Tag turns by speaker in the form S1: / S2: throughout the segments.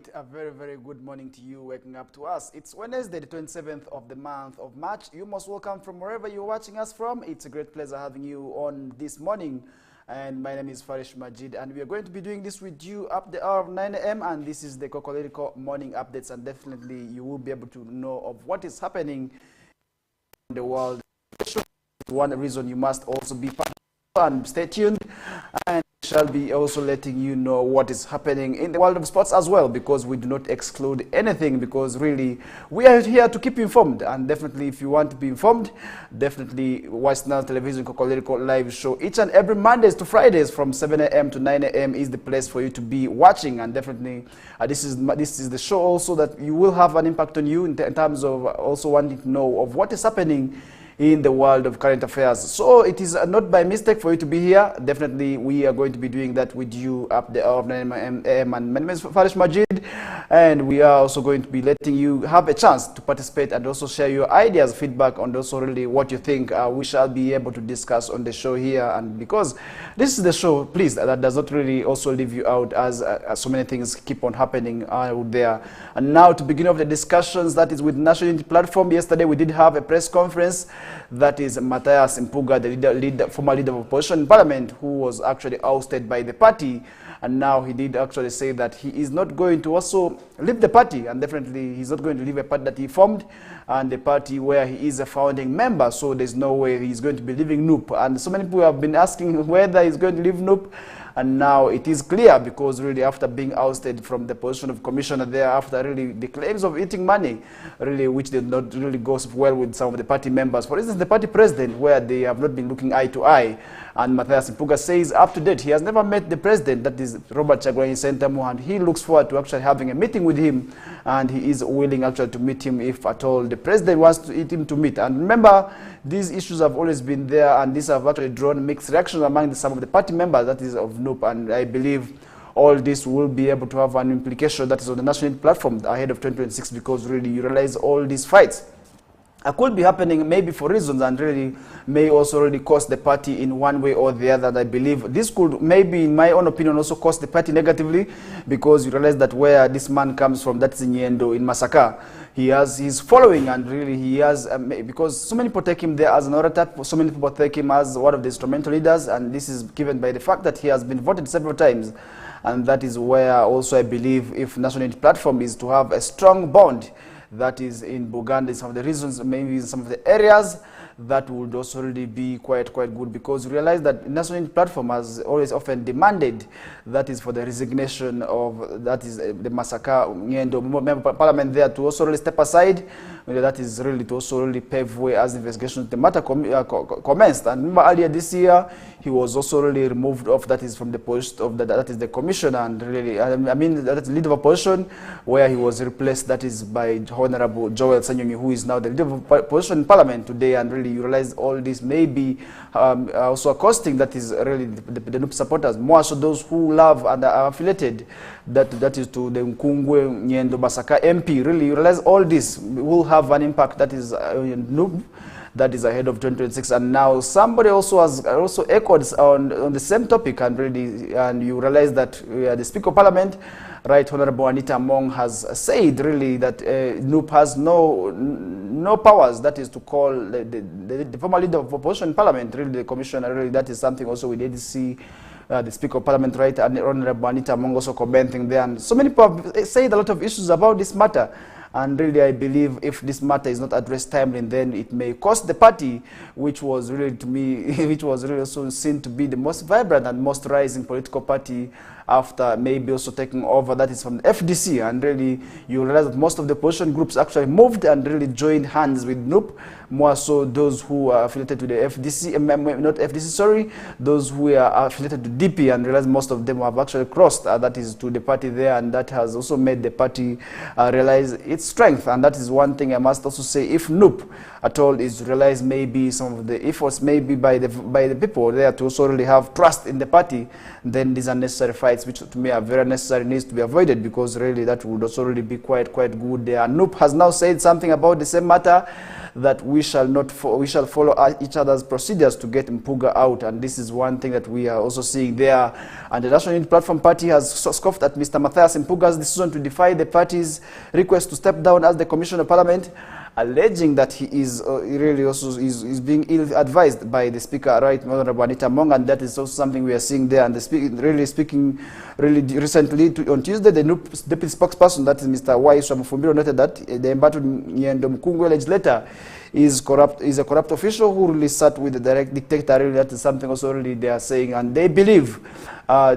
S1: right, a very good morning to you waking up to us. It's Wednesday, the 27th of the month of March. You most welcome from wherever you're watching us from. It's a great pleasure having you on this morning. And my name is FARISH Majid, and we are going to be doing this with you up the hour of 9 a.m. and this is the Kokoliriko morning updates, and definitely you will be able to know of what is happening in the world. One reason you must also be part of, and stay tuned, and shall be also letting you know what is happening in the world of sports as well, because we do not exclude anything, because really we are here to keep you informed. And definitely if you want to be informed, definitely watch National Television Kokoliriko live show each and every Mondays to Fridays from 7 a.m. to 9 a.m. is the place for you to be watching. And definitely this is the show also that you will have an impact on you in terms of also wanting to know of what is happening in the world of current affairs. So it is not by mistake for you to be here. Definitely we are going to be doing that with you up the hour of 9 a.m. And my name is FARISH Majid, and we are also going to be letting you have a chance to participate and also share your ideas, feedback on also really what you think we shall be able to discuss on the show here. And because this is the show, please, that does not really also leave you out, as so many things keep on happening out there. And now to begin off the discussions, that is with National Unity Platform. Yesterday we did have a press conference. That is Matthias Mpuga, the former leader of opposition in parliament, who was actually ousted by the party. And now he did actually say that he is not going to also leave the party, and definitely he's not going to leave a party that he formed and the party where he is a founding member. So there's no way he's going to be leaving NUP. And so many people have been asking whether he's going to leave NUP. And now it is clear, because really after being ousted from the position of commissioner there, after really the claims of eating money, really which did not really go well with some of the party members. For instance, the party president, where they have not been looking eye to eye. And Matthias Mpuga says up to date he has never met the president, that is Robert Chagulanyi Sentamu, and he looks forward to actually having a meeting with him, and he is willing actually to meet him if at all the president wants to him to meet. And remember, these issues have always been there, and these have actually drawn mixed reactions among some of the party members, that is of NUP. And I believe all this will be able to have an implication that is on the national Unity Platform ahead of 2026, because really you realize all these fights could be happening maybe for reasons, and really may also really cost the party in one way or the other. And I believe this could maybe, in my own opinion, also cost the party negatively, because you realize that where this man comes from, that's in Nyendo, in Masaka, he has his following, and really he has, because so many people take him there as an orator, so many people take him as one of the instrumental leaders, and this is given by the fact that he has been voted several times. And that is where also I believe if National Unity Platform is to have a strong bond, that is in Buganda, some of the reasons, maybe in some of the areas, that would also really be quite good, because you realize that National Unity Platform has always often demanded, that is for the resignation of, that is the Massacre Nyendo member of parliament there, to also really step aside. That is really to also really pave way as investigation the matter commenced. And remember earlier this year, he was also really removed off, that is from the post of that is the commissioner, and really, I mean, that is leader of opposition, where he was replaced, that is by Honorable Joel Sanyonyi, who is now the leader of opposition in parliament today. And really you realize all this may be also costing, that is really the NUP supporters, more so those who love and are affiliated, that is to the Nkungwe Nyendo Masaka MP. Really you realize all this will have an impact, that is NUP, that is ahead of 2026. And now somebody also has also echoed on the same topic, and really, and you realize that the Speaker of Parliament, Right Honorable Anita Among, has said really that NUP has no powers, that is to call the former leader of opposition in Parliament, really the commissioner. Really that is something also we did see the Speaker of Parliament, right, and Honorable Anita Among also commenting there. And so many people have said a lot of issues about this matter. And really, I believe if this matter is not addressed timely, then it may cost the party, which was really, to me, which was really also seen to be the most vibrant and most rising political party after maybe also taking over, that is from the FDC. And really, you realize that most of the opposition groups actually moved and really joined hands with NUP, more so those who are affiliated to the FDC, not FDC, sorry, those who are affiliated to DP, and realize most of them have actually crossed, that is to the party there, and that has also made the party realize its strength. And that is one thing I must also say, if NUP at all is to realize maybe some of the efforts maybe by the people there to also really have trust in the party, then these unnecessary fights, which to me are very necessary, needs to be avoided, because really that would also really be quite good there. And NUP has now said something about the same matter, that we shall follow each other's procedures to get Mpuga out. And this is one thing that we are also seeing there. And the National Unity Platform Party has scoffed at Mr. Matthias Mpuga's decision to defy the party's request to step down as the Commissioner of Parliament, alleging that he is really also is being ill-advised by the Speaker, Right Honorable Anita Mong, and that is also something we are seeing there. And speaking recently on Tuesday, the new deputy spokesperson, that is Mr. Y. Mufumbiro, noted that the embattled Nyendo Mkungwe legislator is a corrupt official who really sat with the direct dictator. Really, that is something also really they are saying, and they believe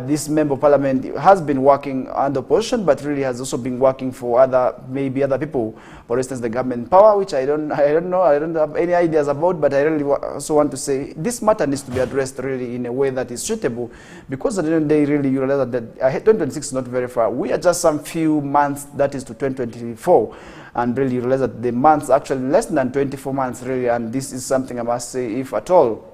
S1: this member of parliament has been working under opposition, but really has also been working for maybe other people. For instance, the government power, which I don't know, I don't have any ideas about, but I really also want to say this matter needs to be addressed really in a way that is suitable, because at the end of the day, really you realize that 2026 is not very far. We are just some few months, that is to 2024. And really realize that the months actually less than 24 months really, and this is something I must say, if at all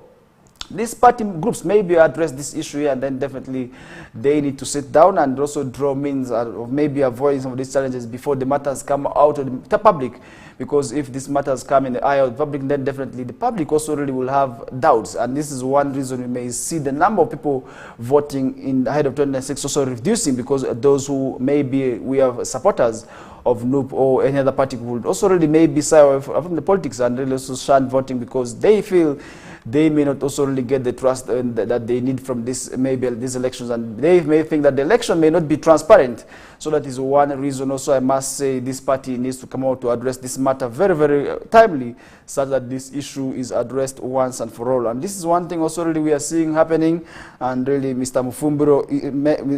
S1: these party groups maybe address this issue here, and then definitely they need to sit down and also draw means of maybe avoiding some of these challenges before the matters come out of the public. Because if these matters come in the eye of the public, then definitely the public also really will have doubts. And this is one reason we may see the number of people voting in ahead of 2026 also reducing, because those who maybe we have supporters of NUP or any other party would also really maybe shy away from the politics and really also shun voting, because they feel they may not also really get the trust that they need from these elections, and they may think that the election may not be transparent. So that is one reason also I must say this party needs to come out to address this matter very, very timely, so that this issue is addressed once and for all. And this is one thing also really we are seeing happening, and really Mr. Mufumbiro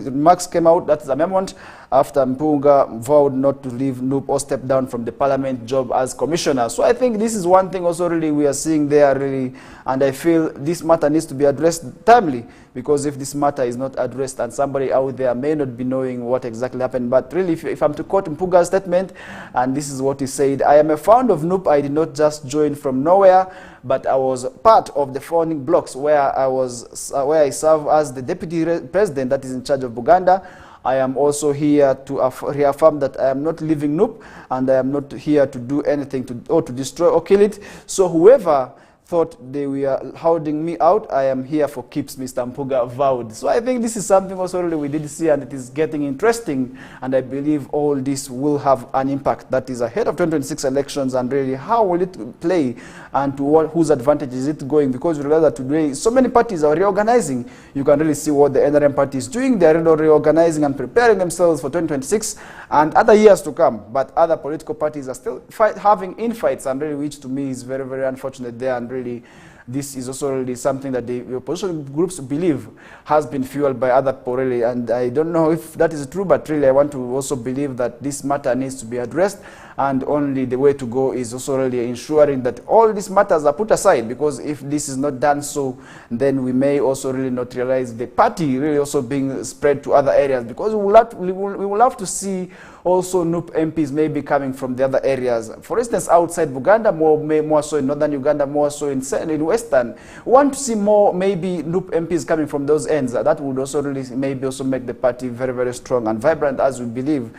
S1: remarks came out, that's a amendment, after Mpuga vowed not to leave NUP or step down from the parliament job as commissioner. So I think this is one thing also really we are seeing there really, and I feel this matter needs to be addressed timely, because if this matter is not addressed and somebody out there may not be knowing what exactly happened. But really, if I'm to quote Mpuga's statement, and this is what he said: "I am a founder of NUP. I did not just join from nowhere, but I was part of the founding blocks where I serve as the deputy president that is in charge of Buganda. I am also here to reaffirm that I am not leaving NUP, and I am not here to do anything to destroy or kill it. So whoever thought they were holding me out, I am here for keeps," Mr. Mpuga vowed. So I think this is something also really we did see, and it is getting interesting, and I believe all this will have an impact that is ahead of 2026 elections, and really how will it play and to whose advantage is it going, because you realize that today so many parties are reorganizing. You can really see what the NRM party is doing. They are reorganizing and preparing themselves for 2026 and other years to come, but other political parties are still having infights, and really which to me is very, very unfortunate there. And really this is also really something that the opposition groups believe has been fueled by other people really, and I don't know if that is true, but really I want to also believe that this matter needs to be addressed, and only the way to go is also really ensuring that all these matters are put aside, because if this is not done so, then we may also really not realize the party really also being spread to other areas, because we will have to see also NUP MPs may be coming from the other areas. For instance, outside Buganda, more so in northern Uganda, more so in western. We want to see more maybe NUP MPs coming from those ends. That would also really maybe also make the party very, very strong and vibrant, as we believe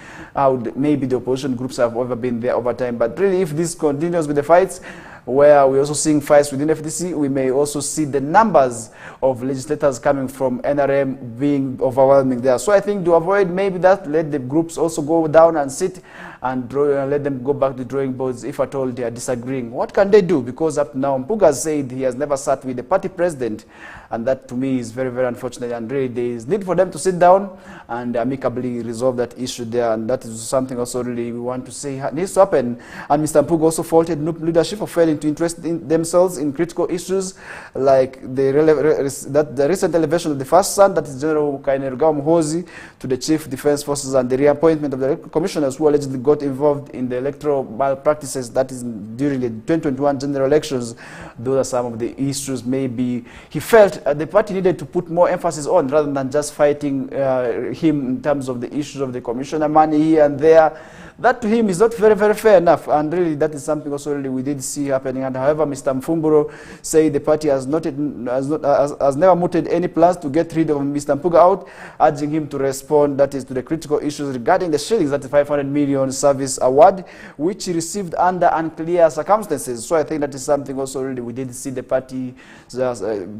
S1: maybe the opposition groups have ever been there over time. But really, if this continues with the fights, where we're also seeing fights within FDC, we may also see the numbers of legislators coming from NRM being overwhelming there. So I think to avoid maybe that, let the groups also go down and sit and let them go back to the drawing boards if at all they are disagreeing. What can they do? Because up now, Mpuga said he has never sat with the party president, and that to me is very, very unfortunate, and really there is need for them to sit down and amicably resolve that issue there, and that is something also really we want to say needs to happen. And Mr. Mpuga also faulted NUP leadership for failing to interest themselves in critical issues like the recent elevation of the first son, that is General Kainerugaba Muhoozi, to the Chief Defense Forces, and the reappointment of the commissioners who allegedly got involved in the electoral malpractices that is during the 2021 general elections. Those are some of the issues maybe he felt the party needed to put more emphasis on, rather than just fighting him in terms of the issues of the commissioner money here and there. that to him is not very, very fair enough. And really, that is something also really we did see happening. And however, Mr. Mfumburo said the party has never mooted any plans to get rid of Mr. Mpuga out, urging him to respond, that is, to the critical issues regarding the shillings, that is 500 million service award, which he received under unclear circumstances. So I think that is something also really we did see the party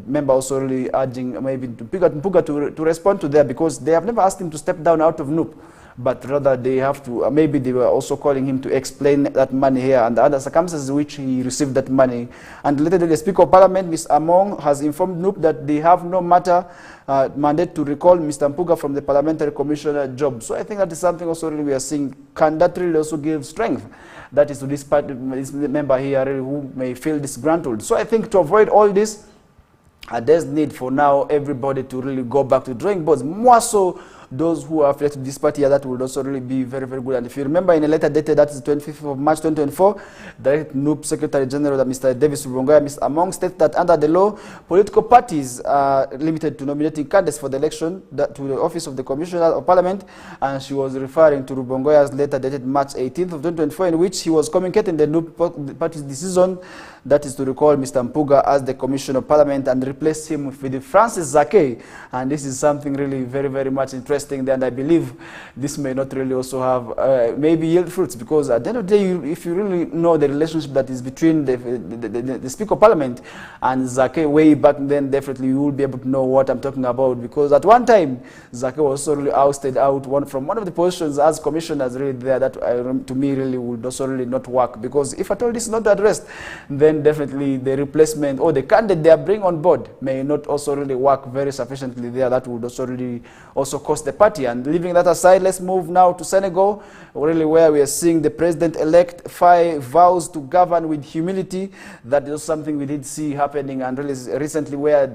S1: member also really urging maybe to Mpuga to respond to there, because they have never asked him to step down out of NUP, but rather they have to, maybe they were also calling him to explain that money here and the other circumstances which he received that money. And later the Speaker of Parliament, Ms. Among, has informed NUP that they have no matter mandate to recall Mr. Mpuga from the parliamentary commissioner job. So I think that is something also really we are seeing. Can that really also give strength? That is to this party, this member here really who may feel disgruntled. So I think to avoid all this, there's need for now everybody to really go back to drawing boards, more so those who are affiliated to this party. That would also really be very, very good. And if you remember, in a letter dated, that is 25th of March 2024, the NUP Secretary General, Mr. Davis Rubongoya, Mr. Among, stated that under the law, political parties are limited to nominating candidates for the election to the office of the Commissioner of Parliament. And she was referring to Rubongoya's letter dated March 18th of 2024, in which he was communicating the NUP party's decision, that is to recall Mr. Mpuga as the Commissioner of Parliament and replace him with Francis Zake. And this is something really very, very much interesting there, and I believe this may not really also have maybe yield fruits, because at the end of the day, if you really know the relationship that is between the Speaker of Parliament and Zake way back then, definitely you will be able to know what I'm talking about, because at one time Zake was also really ousted out from one of the positions as commissioners really there. That to me really would also really not work, because if at all this is not addressed, then definitely the replacement or the candidate they are bringing on board may not also really work very sufficiently there. That would also really also cost the party. And leaving that aside, let's move now to Senegal, really where we are seeing the president-elect Faye vows to govern with humility. That is something we did see happening, and really recently, where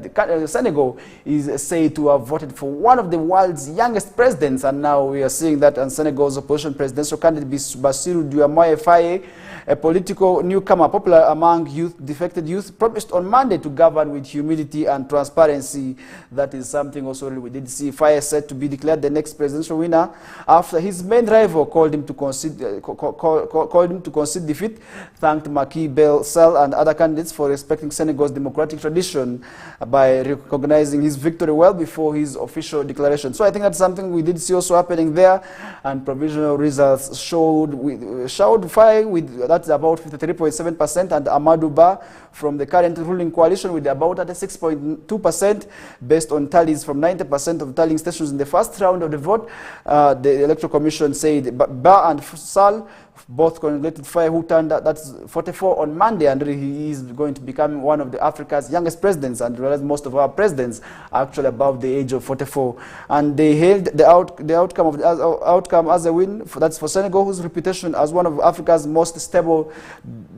S1: Senegal is said to have voted for one of the world's youngest presidents. And now we are seeing that, and Senegal's opposition presidential candidate Bassirou Diomaye Faye, a political newcomer popular among defected youth, promised on Monday to govern with humility and transparency. That is something also we did see. Faye said to be declared the next presidential winner after his main rival called him to concede defeat, thanked Macky Sall and other candidates for respecting Senegal's democratic tradition by recognizing his victory well before his official declaration. So I think that's something we did see also happening there, and provisional results showed Faye with that's about 53.7%, and Amadou Ba from the current ruling coalition with about 6.2%, based on tallies from 90% of tallying stations in the first round of the vote. The Electoral Commission said Ba and Sall both congratulated Faye, who turned that's 44 on Monday, and he is going to become one of Africa's youngest presidents, and whereas most of our presidents are actually above the age of 44. And they hailed the outcome as a win. That's for Senegal, whose reputation as one of Africa's most stable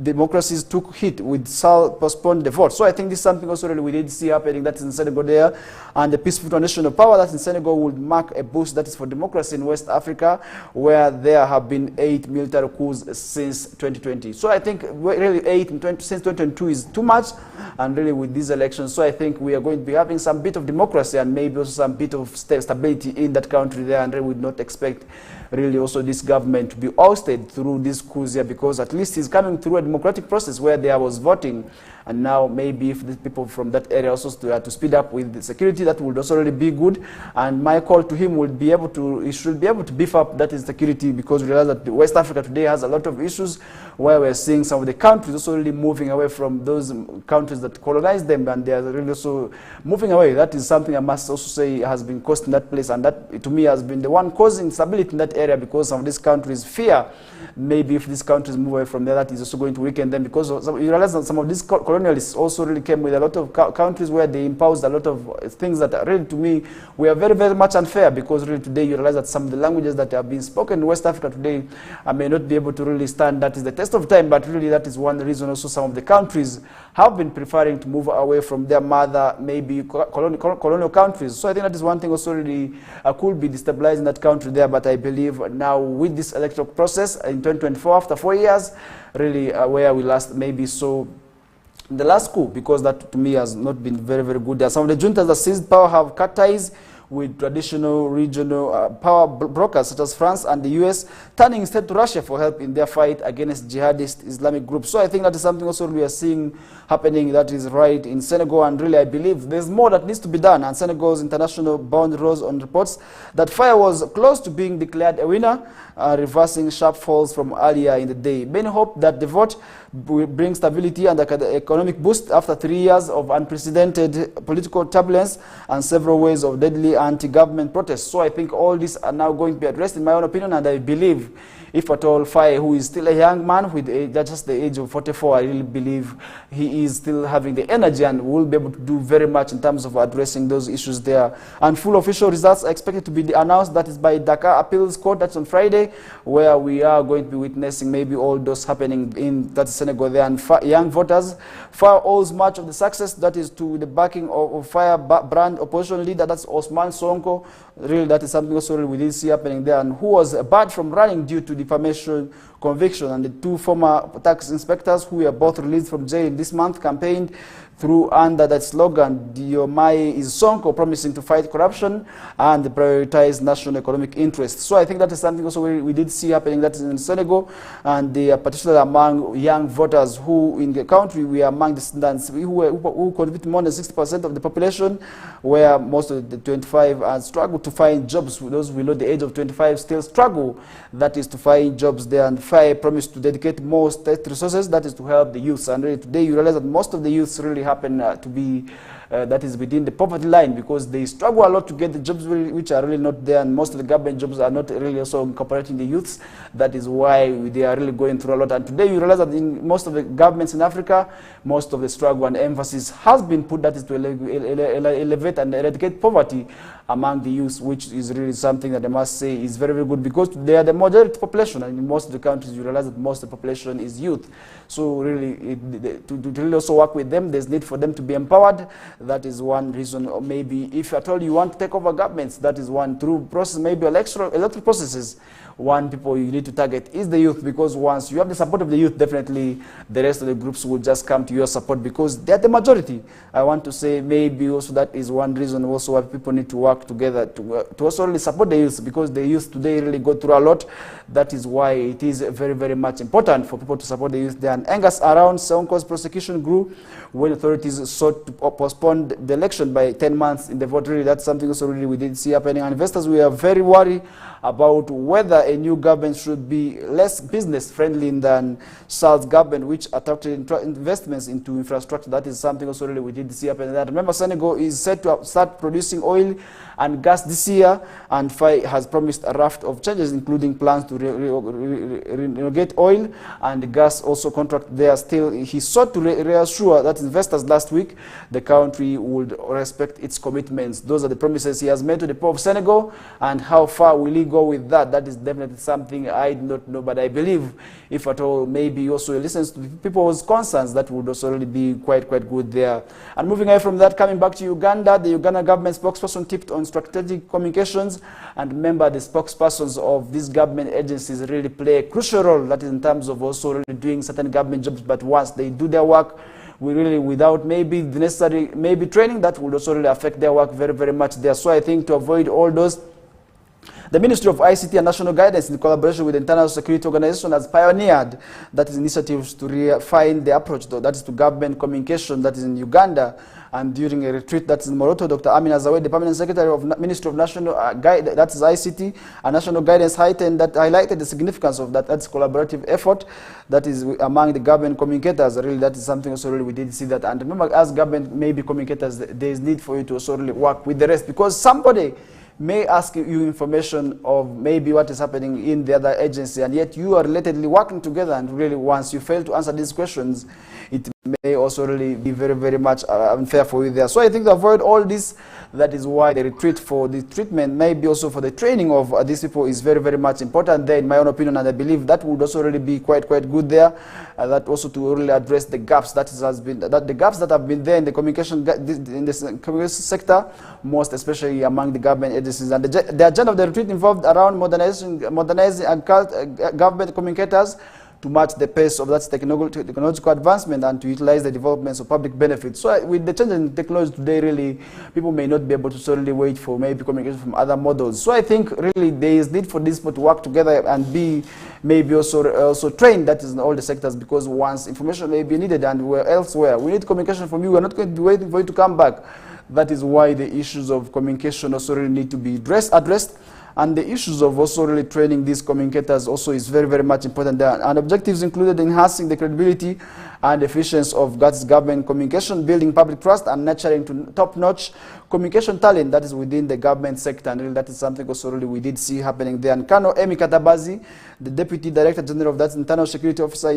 S1: democracies took hit with Sall postponed the vote. So I think this is something also really we did see happening. That's in Senegal there, and the peaceful transition of power that's in Senegal would mark a boost that is for democracy in West Africa, where there have been 8 military coups since 2020. So I think really 8 since 2022 is too much, and really with these elections, so I think we are going to be having some bit of democracy and maybe also some bit of stability in that country there, and really would not expect really also this government to be ousted through this coups here, because at least he's coming through a democratic process where there was voting. And now maybe if the people from that area also to speed up with the security, that would also really be good. And my call to him would be he should be able to beef up that insecurity, because we realize that West Africa today has a lot of issues where we're seeing some of the countries also really moving away from those countries that colonized them, and they are really also moving away. That is something I must also say has been caused in that place, and that to me has been the one causing instability in that area, because some of these countries fear maybe if these countries move away from there, that is also going to weaken them, because you realize that some of these colonialists also really came with a lot of countries where they imposed a lot of things that are really, to me, were very, very much unfair, because really today you realize that some of the languages that have been spoken in West Africa today may not be able to really stand that is the test of time, but really that is one reason also some of the countries have been preferring to move away from their mother, maybe colonial countries. So I think that is one thing also really could be destabilizing that country there, but I believe now with this electoral process in 2024, after 4 years, really where we last maybe saw the last coup, because that to me has not been very, very good. Some of the juntas that seized power have cut ties with traditional regional power brokers such as France and the US turning instead to Russia for help in their fight against jihadist Islamic groups. So I think that is something also we are seeing happening that is right in Senegal, and really I believe there's more that needs to be done. And Senegal's international bond rose on reports that FARE was close to being declared a winner, reversing sharp falls from earlier in the day. Many hope that the vote will bring stability and economic boost after 3 years of unprecedented political turbulence and several ways of deadly anti-government protests. So I think all these are now going to be addressed in my own opinion, and I believe if at all FARE, who is still a young man with just the age of 44, I really believe he is still having the energy and will be able to do very much in terms of addressing those issues there. And full official results are expected to be announced. That is by Dakar Appeals Court. That's on Friday, where we are going to be witnessing maybe all those happening in that Senegal there. And young voters, FARE owes much of the success that is to the backing of FARE brand opposition leader, that's Osman Sonko. Really, that is something also we did see happening there, and who was barred from running due to defamation conviction. And the two former tax inspectors who were both released from jail this month campaigned through under that slogan, Diomaye is Sonko, promising to fight corruption and prioritize national economic interests. So I think that is something also we did see happening, that is in Senegal, and particularly among young voters who in the country, we are among the students who contribute more than 60% of the population, where most of the 25 struggle to find jobs. Those below the age of 25 still struggle, that is to find jobs there. And FARE promised to dedicate more state resources, that is to help the youth. And really today you realize that most of the youths really happen to be that is within the poverty line, because they struggle a lot to get the jobs which are really not there, and most of the government jobs are not really also incorporating the youths. That is why they are really going through a lot. And today you realize that in most of the governments in Africa, most of the struggle and emphasis has been put, that is to elevate and eradicate poverty among the youth, which is really something that I must say is very, very good, because they are the majority population, and in most of the countries you realize that most of the population is youth. So really, to really also work with them, there's need for them to be empowered. That is one reason. Or maybe if at all you want to take over governments, that is one through process, maybe electoral processes. One people you need to target is the youth, because once you have the support of the youth, definitely the rest of the groups will just come to your support, because they're the majority. I want to say maybe also that is one reason also why people need to work together to also really support the youth, because the youth today really go through a lot. That is why it is very, very much important for people to support the youth there. And angers around Sonko's prosecution grew when authorities sought to postpone the election by 10 months in the vote. Really, that's something also really we did see happening. And investors, we are very worried about whether a new government should be less business-friendly than South's government, which attracted investments into infrastructure. That is something also really we did see happen. And remember, Senegal is set to start producing oil and gas this year, and FARE has promised a raft of changes, including plans to renegotiate oil and gas also contract there. Still, he sought to reassure that investors last week the country would respect its commitments. Those are the promises he has made to the people of Senegal, and how far will he go with that? That is definitely something I do not know, but I believe if at all, maybe also listens to people's concerns, that would also really be quite good there. And moving away from that, coming back to Uganda, the Uganda government spokesperson tipped on strategic communications, and remember the spokespersons of these government agencies really play a crucial role, that is in terms of also really doing certain government jobs, but once they do their work, we really, without maybe the necessary training, that would also really affect their work very, very much there. So I think to avoid all those, the Ministry of ICT and National Guidance, in collaboration with the International Security Organization, has pioneered that is initiatives to refine the approach, that is to government communication, that is in Uganda. And during a retreat that's in Moroto, Dr. Amina Zawed, the Permanent Secretary of Ministry of National that is ICT and National Guidance, highlighted the significance of that's collaborative effort that is among the government communicators. Really, that is something also really we did see that. And remember, as government maybe communicators, there is need for you to also really work with the rest, because somebody may ask you information of maybe what is happening in the other agency, and yet you are relatedly working together, and really once you fail to answer these questions, it may also really be very, very much unfair for you there. So I think to avoid all this, that is why the retreat for the treatment, maybe also for the training of these people, is very, very much important there, in my own opinion, and I believe that would also really be quite good there. That also to really address the gaps the gaps that have been there in the communication sector, most especially among the government agencies. And the agenda of the retreat involved around modernizing government communicators to match the pace of that technological advancement and to utilize the developments of public benefits. So with the change in technology today, really, people may not be able to solely wait for maybe communication from other models. So I think really there is need for these people to work together and be maybe also trained, that is in all the sectors, because once information may be needed and we're elsewhere, we need communication from you. We're not going to be waiting for you to come back. That is why the issues of communication also really need to be addressed. And the issues of also really training these communicators also is very, very much important there. And objectives included enhancing the credibility and efficiency of government communication, building public trust, and nurturing to top-notch communication talent that is within the government sector. And really that is something also really we did see happening there. And Colonel Emi Katabazi, the Deputy Director General of that Internal Security Officer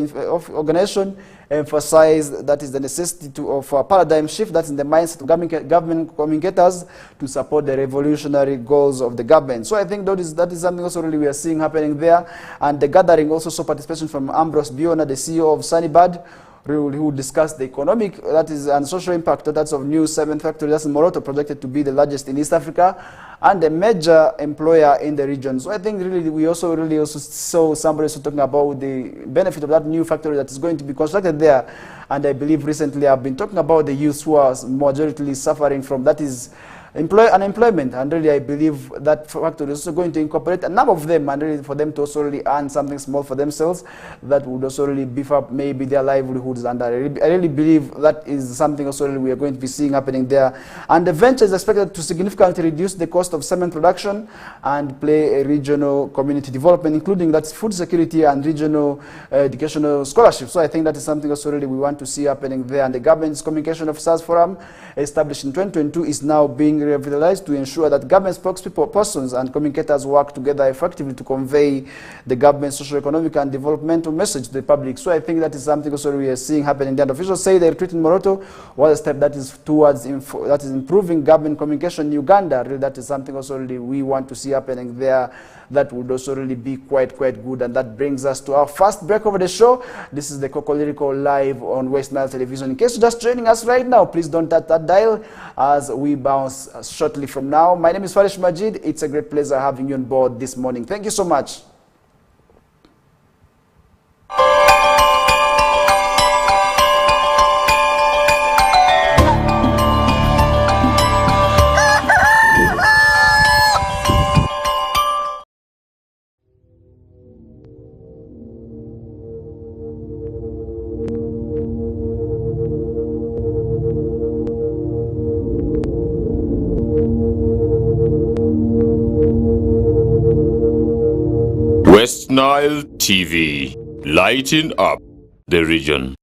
S1: Organization, emphasized that is the necessity of a paradigm shift that's in the mindset of government communicators to support the revolutionary goals of the government. So I think that is something also really we are seeing happening there. And the gathering also saw participation from Ambrose Biona, the CEO of Sunnybird, who discussed the economic and social impact that's of new cement factory that's in Moroto, projected to be the largest in East Africa and a major employer in the region. So I think really we also saw somebody talking about the benefit of that new factory that is going to be constructed there. And I believe recently I've been talking about the youth who are majority suffering from that is unemployment, and really I believe that factory is also going to incorporate a number of them, and really for them to also really earn something small for themselves that would also really beef up maybe their livelihoods. And I really believe that is something also really we are going to be seeing happening there. And the venture is expected to significantly reduce the cost of cement production and play a regional community development, including that's food security and regional educational scholarships. So I think that is something also really we want to see happening there. And the Government's Communication Officers Forum, established in 2022, is now being revitalized to ensure that government spokespersons and communicators work together effectively to convey the government's socio-economic and developmental message to the public. So I think that is something also we are seeing happening there. The officials say the retreat in Moroto was a step that is towards improving government communication in Uganda. Really, that is something also really we want to see happening there. That would also really be quite good. And that brings us to our first break over the show. This is the Kokoliriko live on West Nile Television. In case you're just joining us right now, please don't touch that dial as we bounce shortly from now. My name is FARISH Majid. It's a great pleasure having you on board this morning. Thank you so much.
S2: West Nile TV, lighting up the region.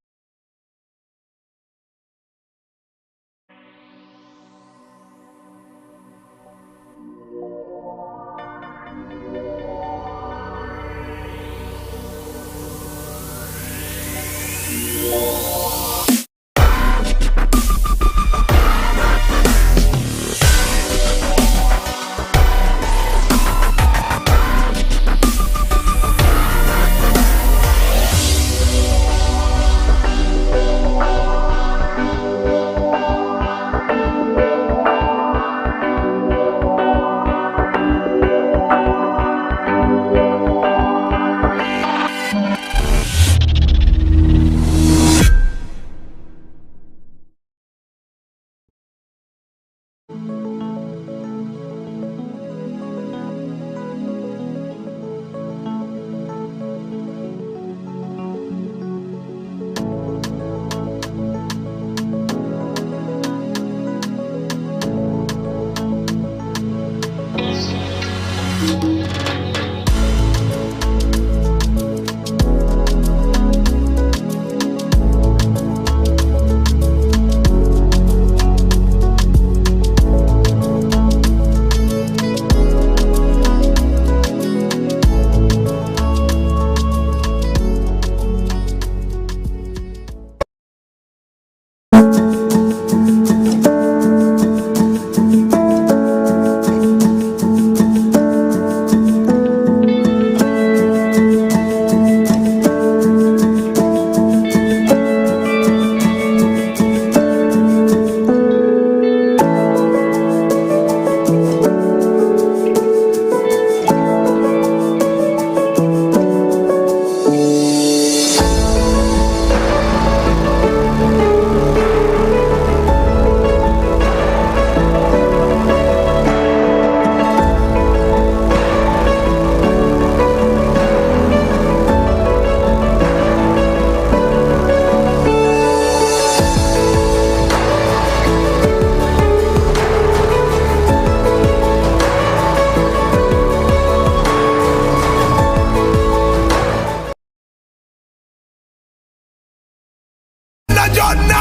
S3: region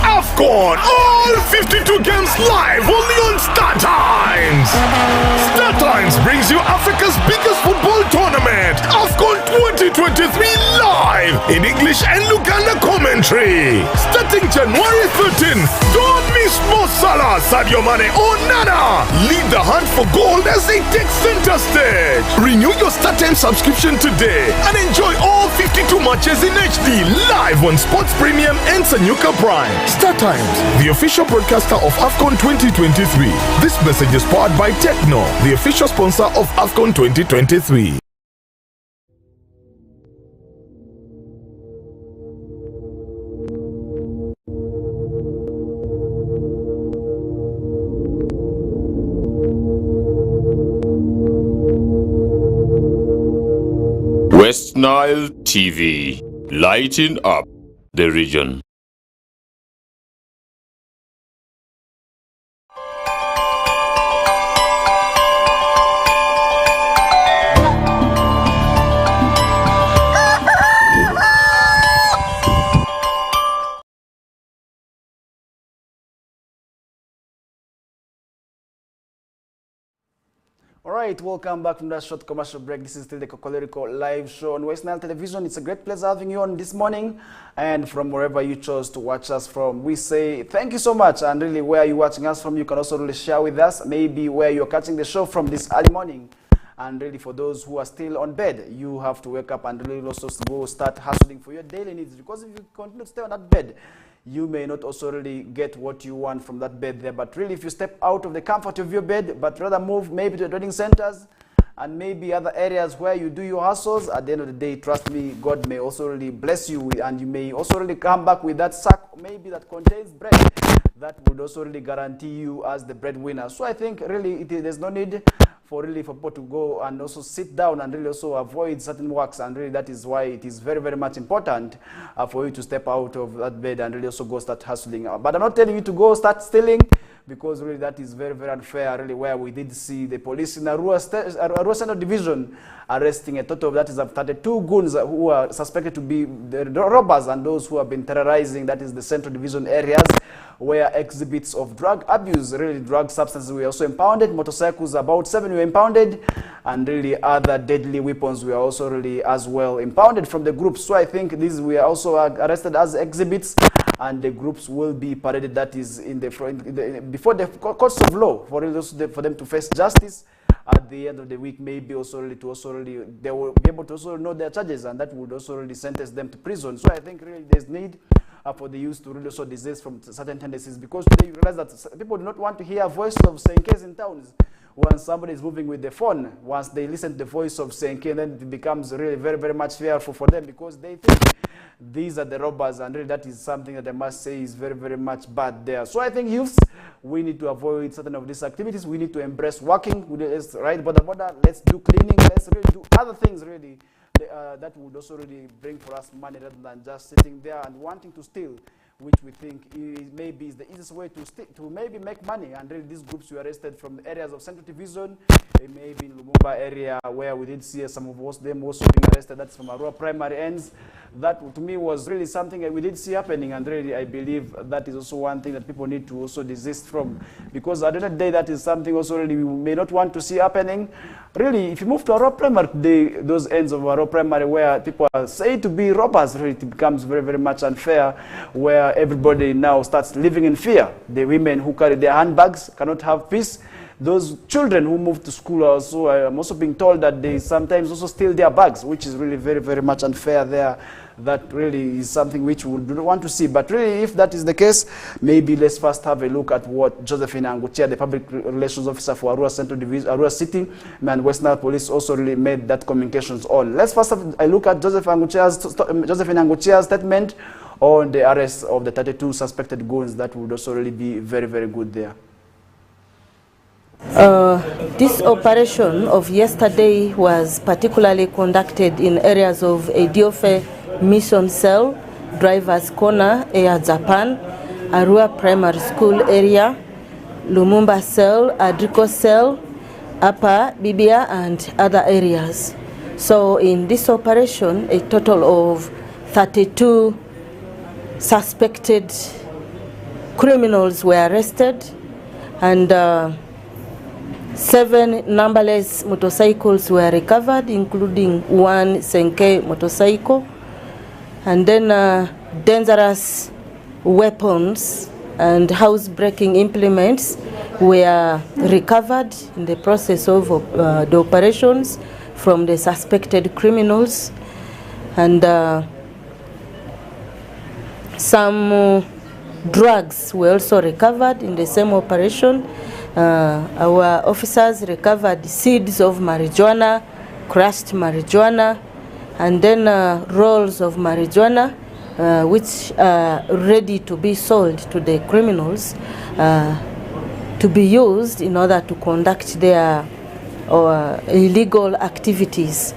S3: AFCON, all 52 games live only on Star Times. Star Times brings you Africa's biggest football tournament, AFCON 2023, live in English and Luganda commentary. Starting January 13, don't miss Mo Salah, Sadio Mane or Nana. Lead the hunt for gold as they take center stage. Renew your Star Times subscription today and enjoy all 52 matches in HD live on Sports Premium and Sanyuka Prime. Star Times, the official broadcaster of AFCON 2023. This message is powered by Techno, the official sponsor of AFCON 2023.
S2: West Nile TV, lighting up the region.
S1: All right, welcome back from that short commercial break. This is still the Kokoliriko live show on West Nile Television. It's a great pleasure having you on this morning, and from wherever you chose to watch us from, we say thank you so much. And really, where you're watching us from, you can also really share with us maybe where you're catching the show from this early morning. And really, for those who are still on bed, you have to wake up and really also go start hustling for your daily needs, because if you continue to stay on that bed, you may not also really get what you want from that bed there. But really, if you step out of the comfort of your bed, but rather move maybe to the training centers and maybe other areas where you do your hustles, at the end of the day, trust me, God may also really bless you with, and you may also really come back with that sack maybe that contains bread that would also really guarantee you as the breadwinner. So I think really there's no need for people to go and also sit down and really also avoid certain works, and really that is why it is very, very much important for you to step out of that bed and really also go start hustling. But I'm not telling you to go start stealing, because really that is very, very unfair, really, where we did see the police in Arua Central Division arresting a total of, that is 32 goons who are suspected to be the robbers and those who have been terrorizing, that is the Central Division areas, where exhibits of drug abuse, really drug substances, were also impounded. Motorcycles, about 7 were impounded, and really other deadly weapons were also really as well impounded from the groups. So I think these were also arrested as exhibits, and the groups will be paraded, that is in the before the courts of law, for them to face justice at the end of the week. Maybe also really they will be able to also know their charges, and that would also really sentence them to prison. So I think really there's need for the youth to really also desist from certain tendencies, because today you realize that people do not want to hear voices of Senkes in towns. Once somebody is moving with the phone, once they listen to the voice of Senke, then it becomes really very, very much fearful for them, because they think these are the robbers, and really that is something that I must say is very, very much bad there. So I think youths, we need to avoid certain of these activities. We need to embrace walking. Let's ride border, let's do cleaning, let's really do other things really that would also really bring for us money, rather than just sitting there and wanting to steal, which we think maybe is the easiest way to maybe make money. And really these groups were arrested from the areas of Central Division, maybe in Lumumba area, where we did see some of them also being arrested. That's from Arua primary ends. That to me was really something that we did see happening, and really I believe that is also one thing that people need to also desist from, because at the end of the day, that is something also really we may not want to see happening. Really, if you move to Arua primary today, those ends of Arua primary where people are said to be robbers, really it becomes very, very much unfair, where everybody now starts living in fear. The women who carry their handbags cannot have peace. Those children who move to school also, I'm also being told that they sometimes also steal their bags, which is really very, very much unfair there. That really is something which we don't want to see. But really, if that is the case, maybe let's first have a look at what Josephine Anguchia, the public relations officer for Arua Central Division, Arua City, and West Nile Police also really made that communications on. Let's first have a look at Josephine Anguchia's statement on the arrest of the 32 suspected goons. That would also really be very, very good there.
S4: This operation of yesterday was particularly conducted in areas of Ediofe Mission Cell, Drivers Corner, Air Japan, Arua Primary School area, Lumumba Cell, Adriko Cell, Upper Bibia, and other areas. So in this operation, a total of 32 suspected criminals were arrested, and 7 numberless motorcycles were recovered, including 1 Senke motorcycle, and then dangerous weapons and house-breaking implements were recovered in the process of the operations from the suspected criminals, and some drugs were also recovered in the same operation. Our officers recovered seeds of marijuana, crushed marijuana, and then rolls of marijuana, which are ready to be sold to the criminals to be used in order to conduct their illegal activities.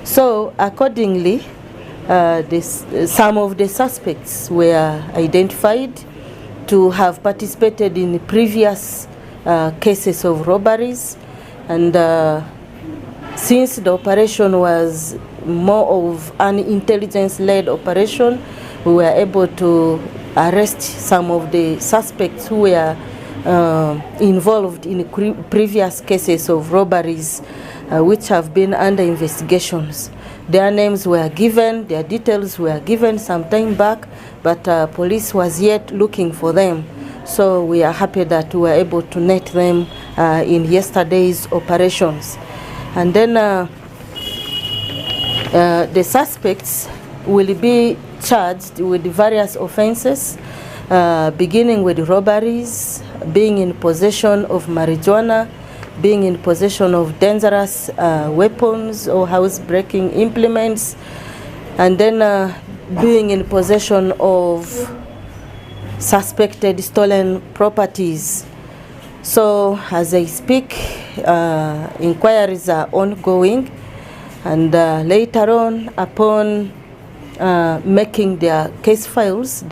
S4: So accordingly, some of the suspects were identified to have participated in previous cases of robberies, and since the operation was more of an intelligence-led operation, we were able to arrest some of the suspects who were involved in previous cases of robberies which have been under investigations. Their names were given, their details were given some time back, but police was yet looking for them. So we are happy that we were able to net them in yesterday's operations. And then the suspects will be charged with various offenses, beginning with robberies, being in possession of marijuana, being in possession of dangerous weapons or house-breaking implements, and then being in possession of suspected stolen properties. So as I speak, inquiries are ongoing, and later on, upon making their case files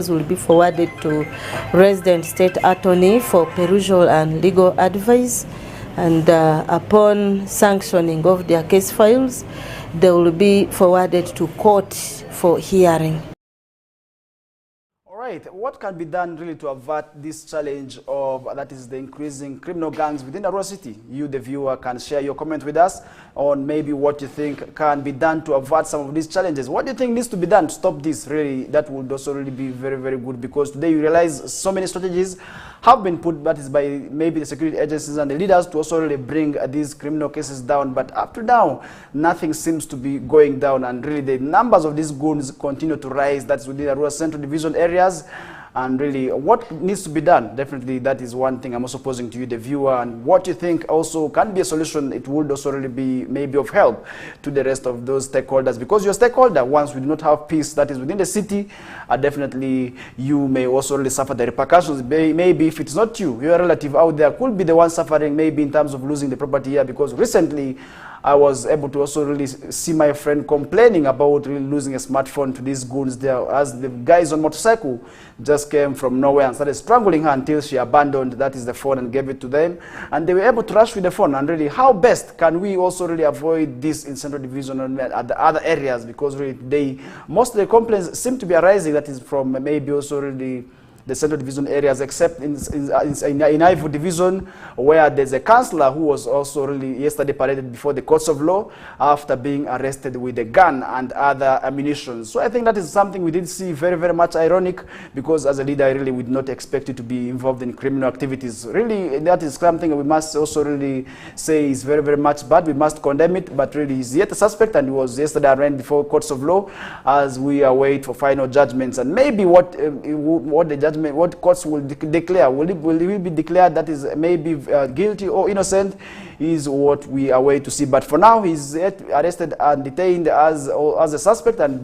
S4: will be forwarded to resident state attorney for perusal and legal advice, and upon sanctioning of their case files, they will be forwarded to court for hearing.
S1: All right, what can be done really to avert this challenge of, that is, the increasing criminal gangs within Arua City? You, the viewer, can share your comment with us on maybe what you think can be done to avert some of these challenges. What do you think needs to be done to stop this? Really, that would also really be very, very good, because today you realize so many strategies have been put, that is by maybe the security agencies and the leaders, to also really bring these criminal cases down. But up to now, nothing seems to be going down, and really the numbers of these goons continue to rise. That's within the Arua Central Division areas. And really, what needs to be done? Definitely, that is one thing I'm also posing to you, the viewer, and what you think also can be a solution. It would also really be maybe of help to the rest of those stakeholders, because your stakeholder, once we do not have peace that is within the city, definitely you may also really suffer the repercussions. Maybe if it's not you, your relative out there could be the one suffering, maybe in terms of losing the property here, because recently I was able to also really see my friend complaining about really losing a smartphone to these goons there, as the guys on motorcycle just came from nowhere and started strangling her until she abandoned, that is, the phone, and gave it to them. And they were able to rush with the phone. And really, how best can we also really avoid this in Central Division and at the other areas? Because really, most of the complaints seem to be arising, that is, from maybe also really the Central Division areas, except in Ivo Division, where there's a councillor who was also really yesterday paraded before the courts of law after being arrested with a gun and other ammunition. So I think that is something we did see very, very much ironic, because as a leader, I really would not expect you to be involved in criminal activities. Really, that is something we must also really say is very, very much bad. We must condemn it, but really he's yet a suspect, and he was yesterday arraigned before courts of law as we await for final judgments. And maybe what the judgment, what courts will declare, will it be declared that is maybe guilty or innocent, is what we are waiting to see. But for now, he's arrested and detained as a suspect, and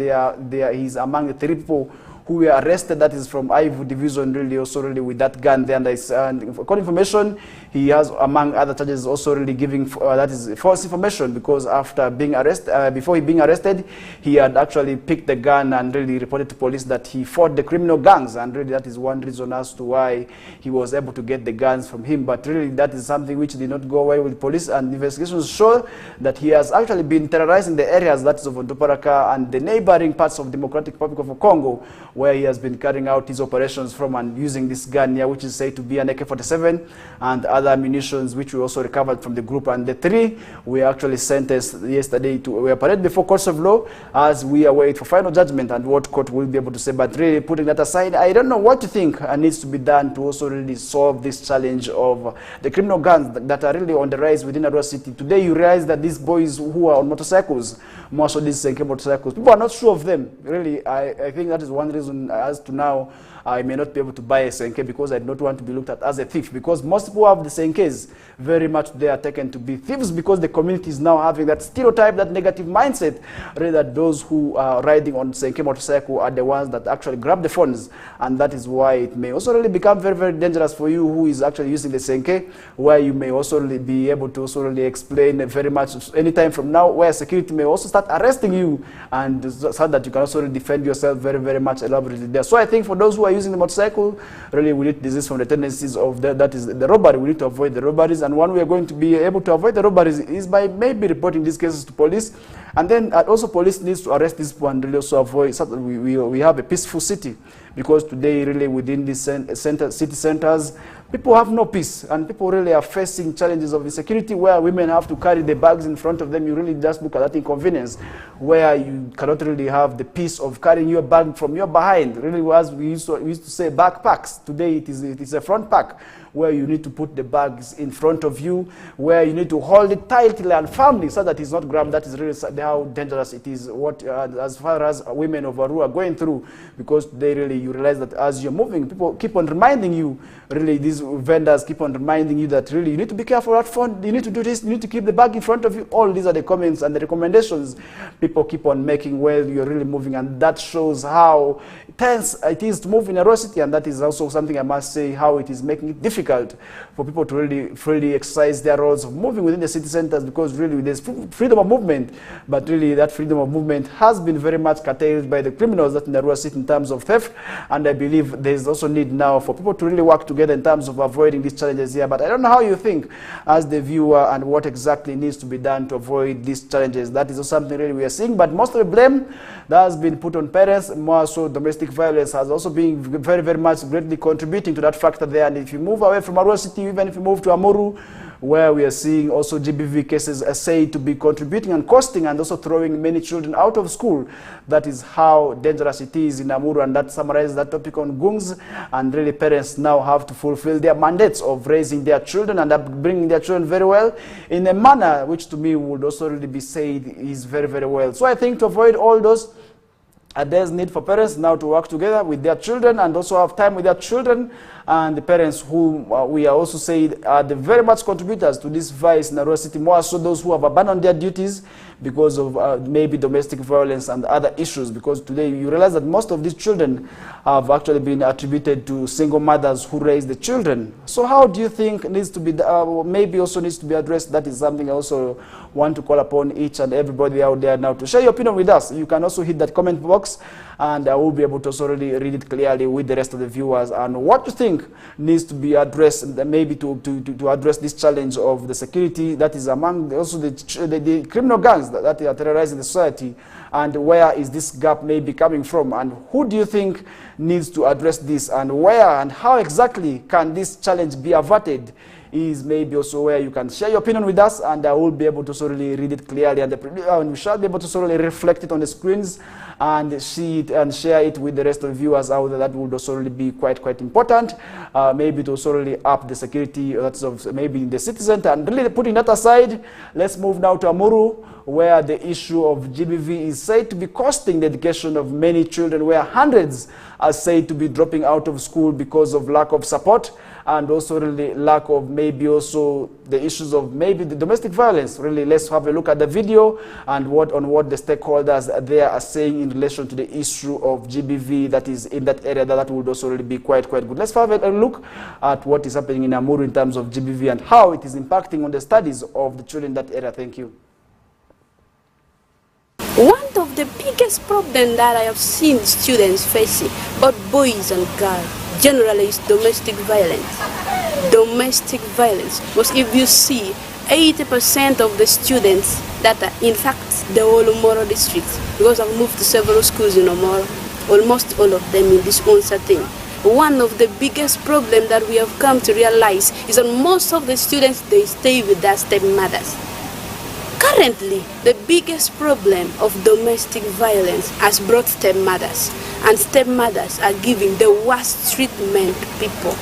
S1: he's among the 3 people who were arrested, that is from Ivu Division, really also really with that gun there. And according to information, he has, among other charges, also really giving that is false information, because after being arrested, before he being arrested, he had actually picked the gun and really reported to police that he fought the criminal gangs, and really that is one reason as to why he was able to get the guns from him. But really that is something which did not go away with police, and investigations show that he has actually been terrorizing the areas, that is of Ontoparaka and the neighboring parts of Democratic Republic of Congo, where he has been carrying out his operations from, and using this gun here, which is said to be an AK-47, and other ammunitions which we also recovered from the group. And the three were actually sentenced yesterday to were paraded before courts of law as we await for final judgment and what court will be able to say. But really, putting that aside, I don't know what to think needs to be done to also really solve this challenge of the criminal gangs that are really on the rise within Arua City. Today you realize that these boys who are on motorcycles, most of these Senke motorcycles, people are not sure of them. Really, I think that is one reason as to now I may not be able to buy a Senke, because I do not want to be looked at as a thief, because most people have the Senkes very much they are taken to be thieves, because the community is now having that stereotype, that negative mindset, really, that those who are riding on Senke motorcycle are the ones that actually grab the phones. And that is why it may also really become very, very dangerous for you who is actually using the Senke, where you may also really be able to also really explain very much anytime from now, where security may also start arresting you, and so that you can also really defend yourself very, very much elaborately there. So I think for those who are using the motorcycle, really we need to desist from the tendencies of that is the robbery. We need to avoid the robberies, and one way we are going to be able to avoid the robberies is by maybe reporting these cases to police, and then also police needs to arrest this one, really also avoid so that we have a peaceful city, because today really within these city centers, people have no peace, and people really are facing challenges of insecurity, where women have to carry the bags in front of them. You really just look at that inconvenience, where you cannot really have the peace of carrying your bag from your behind. Really, as we used to say backpacks. Today it is a front pack, where you need to put the bags in front of you, where you need to hold it tightly and firmly so that it's not grabbed. That is really how dangerous it is, what as far as women of Arua are going through, because they really, you realize that as you're moving, people keep on reminding you, really these vendors keep on reminding you that really you need to be careful at front, you need to do this, you need to keep the bag in front of you. All these are the comments and the recommendations people keep on making while you're really moving, and that shows how tense it is to move in Arua City. And that is also something I must say, how it is making it difficult for people to really freely exercise their roles of moving within the city centers, because really there's freedom of movement, but really that freedom of movement has been very much curtailed by the criminals that in Arua City in terms of theft. And I believe there's also need now for people to really work together in terms of avoiding these challenges here. But I don't know how you think as the viewer, and what exactly needs to be done to avoid these challenges. That is also something really we are seeing, but most of the blame that has been put on parents. More so domestic violence has also been very, very much greatly contributing to that factor there. And if you move away from Arua City, even if you move to Amuru, where we are seeing also GBV cases are said to be contributing and costing and also throwing many children out of school. That is how dangerous it is in Amuru, and that summarizes that topic on gungs. And really parents now have to fulfill their mandates of raising their children and bringing their children very well in a manner which to me would also really be said is very, very well. So I think to avoid all those, there's need for parents now to work together with their children and also have time with their children, and the parents who we are also said are the very much contributors to this vice in Arua City, more so those who have abandoned their duties because of maybe domestic violence and other issues, because today you realize that most of these children have actually been attributed to single mothers who raise the children. So how do you think needs to be, maybe also needs to be addressed? That is something I also want to call upon each and everybody out there now to share your opinion with us. You can also hit that comment box, and I will be able to also really read it clearly with the rest of the viewers, and what you think needs to be addressed, maybe to address this challenge of the security that is among also the criminal gangs that are terrorizing the society, and where is this gap maybe coming from, and who do you think needs to address this, and where and how exactly can this challenge be averted, is maybe also where you can share your opinion with us, and I will be able to really read it clearly, and we shall be able to really reflect it on the screens and see it and share it with the rest of the viewers out there. That would also really be quite important, maybe to also really up the security that's of maybe in the city center. And really putting that aside, let's move now to Amuru, where the issue of GBV is said to be costing the education of many children, where hundreds are said to be dropping out of school because of lack of support, and also really lack of maybe also the issues of maybe the domestic violence. Really, let's have a look at the video and what the stakeholders there are saying in relation to the issue of GBV that is in that area. That would also really be quite good. Let's have a look at what is happening in Amuru in terms of GBV and how it is impacting on the studies of the children in that area. Thank you.
S5: One of the biggest problems that I have seen students facing, both boys and girls, generally is domestic violence. Domestic violence. Because if you see, 80% of the students that are, in fact, the whole Omoro district, because I've moved to several schools in Omoro, almost all of them in this Onsa thing. One of the biggest problems that we have come to realize is that most of the students, they stay with their stepmothers. Currently, the biggest problem of domestic violence has brought stepmothers, and stepmothers are giving the worst treatment to people.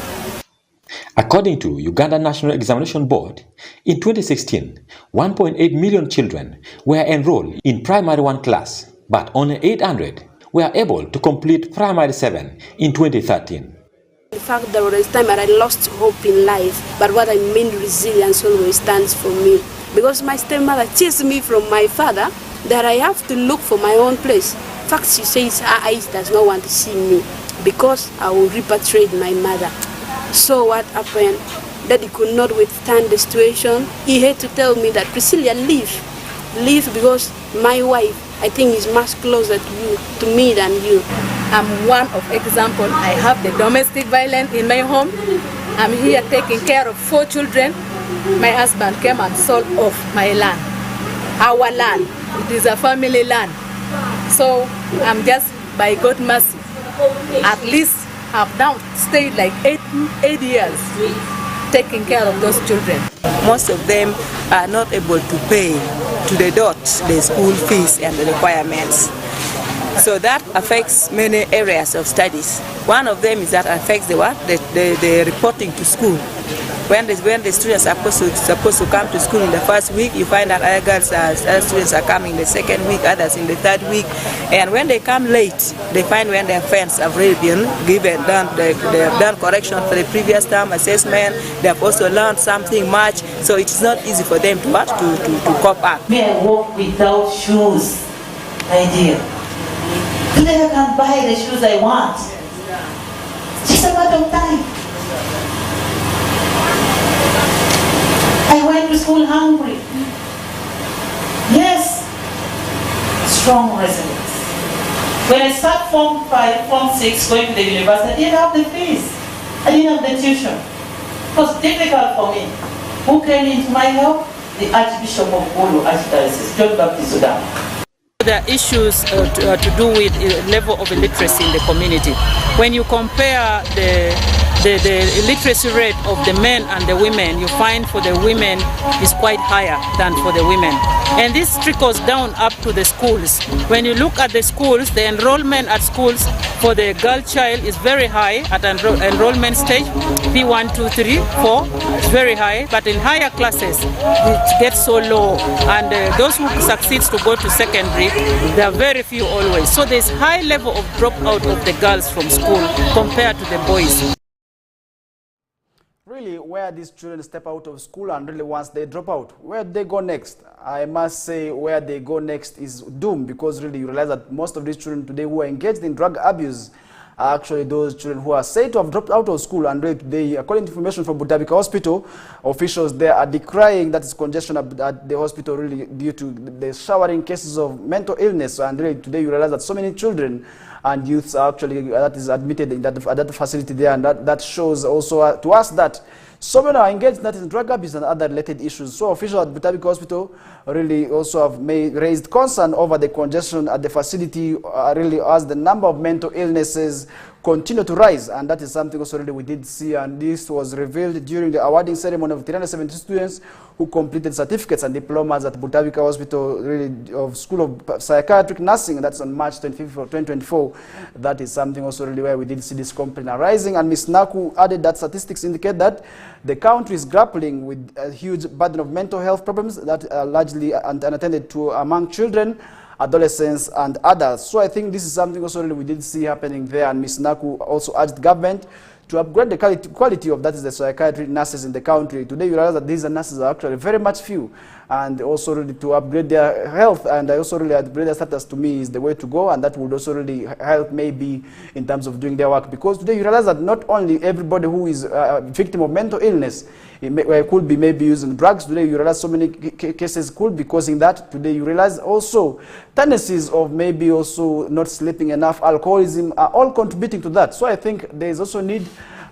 S6: According to Uganda National Examination Board, in 2016, 1.8 million children were enrolled in primary 1 class, but only 800 were able to complete primary 7 in 2013.
S5: In fact, there was a time that I lost hope in life, but what I mean, resilience always stands for me. Because my stepmother chased me from my father, that I have to look for my own place. In fact, she says her eyes does not want to see me because I will repatriate my mother. So what happened? Daddy could not withstand the situation. He had to tell me that, Priscilla, leave. Leave because my wife, I think, is much closer to you, to me than you.
S7: I'm one of example. I have the domestic violence in my home. I'm here taking care of 4 children. My husband came and sold off my land, our land. It is a family land. So I'm just, by God's mercy, at least I've now stayed like 8 years taking care of those children.
S8: Most of them are not able to pay to the dot the school fees and the requirements. So that affects many areas of studies. One of them is that affects the what? The reporting to school. When the students are supposed to come to school in the first week, you find that other students are coming the second week, others in the third week. And when they come late, they find when their friends have already been given, they have done correction for the previous term assessment. They have also learned something much, so it's not easy for them to cope up.
S9: Me, I walk without shoes, my dear. Today I can buy the shoes I want. Just a matter of time. I went to school hungry. Yes, strong resilience. When I start Form 5, Form 6, going to the university, I didn't have the fees. I didn't have the tuition. It was difficult for me. Who came into my help? The Archbishop of Bolu Archdiocese, John Baptist Sudan.
S10: There are issues to do with level of illiteracy in the community. When you compare the literacy rate of the men and the women, you find for the women is quite higher than for the women. And this trickles down up to the schools. When you look at the schools, the enrollment at schools for the girl child is very high at enrollment stage, P1, 2, 3, 4, it's very high, but in higher classes, it gets so low. And those who succeed to go to secondary, there are very few always. So there's high level of dropout of the girls from school compared to the boys.
S1: Really, where these children step out of school and really once they drop out, where they go next? I must say where they go next is doom, because really you realize that most of these children today who are engaged in drug abuse are actually those children who are said to have dropped out of school. And really today, according to information from Butabika Hospital, officials there are decrying that is congestion at the hospital really due to the showering cases of mental illness. And really today you realize that so many children and youths are actually that is admitted in at that facility there, and that shows also to us that so many are engaged in that in drug abuse and other related issues. So officials at Butabika Hospital really also have raised concern over the congestion at the facility, really as the number of mental illnesses continue to rise, and that is something also really we did see, and this was revealed during the awarding ceremony of 370 students who completed certificates and diplomas at Butavika Hospital of School of Psychiatric Nursing. That's on March 25th of 2024. That is something also really where we did see this complaint arising, and Ms. Naku added that statistics indicate that the country is grappling with a huge burden of mental health problems that are largely unattended to among children, adolescents and adults. So I think this is something also really we did see happening there, and Ms. Naku also urged government to upgrade the quality of that is the psychiatric nurses in the country. Today you realize that these nurses are actually very much few, and also really to upgrade their health and also really upgrade their status, to me, is the way to go, and that would also really help maybe in terms of doing their work, because today you realize that not only everybody who is a victim of mental illness could be maybe using drugs. Today you realize so many cases could be causing that. Today you realize also tendencies of maybe also not sleeping enough, alcoholism, are all contributing to that. So I think there is also need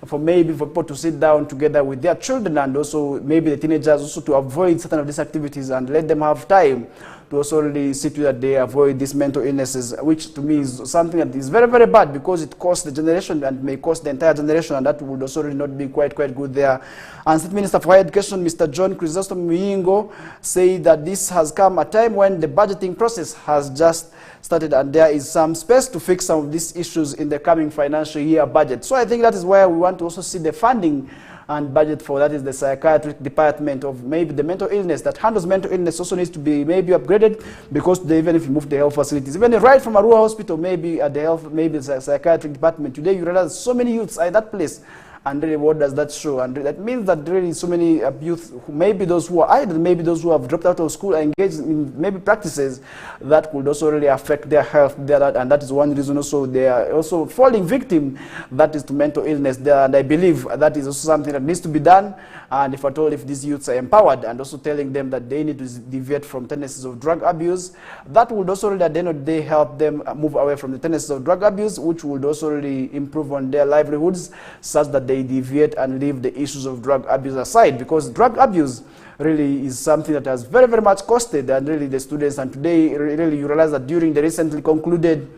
S1: for people to sit down together with their children, and also maybe the teenagers also to avoid certain of these activities and let them have time to also really see to that they avoid these mental illnesses, which to me is something that is very, very bad, because it costs the generation and may cost the entire generation, and that would also really not be quite good there. And State Minister for Higher Education, Mr. John Chrysostom Muyingo, said that this has come at a time when the budgeting process has just started, and there is some space to fix some of these issues in the coming financial year budget. So I think that is where we want to also see the funding and budget for that is the psychiatric department of maybe the mental illness that handles mental illness also needs to be maybe upgraded, because today even if you move the health facilities, even right from Arua Hospital, maybe at the health, maybe the psychiatric department, today you realize so many youths are in that place. And really, what does that show? And that means that really so many youth, maybe those who are idle, maybe those who have dropped out of school, are engaged in maybe practices that could also really affect their health there, and that is one reason also they are also falling victim, that is to mental illness there. And I believe that is also something that needs to be done. And if at all, if these youths are empowered and also telling them that they need to deviate from tendencies of drug abuse, that would also really at the end of the day help them move away from the tendencies of drug abuse, which would also really improve on their livelihoods, such that they deviate and leave the issues of drug abuse aside, because drug abuse really is something that has very, very much costed and really the students. And today really you realize that during the recently concluded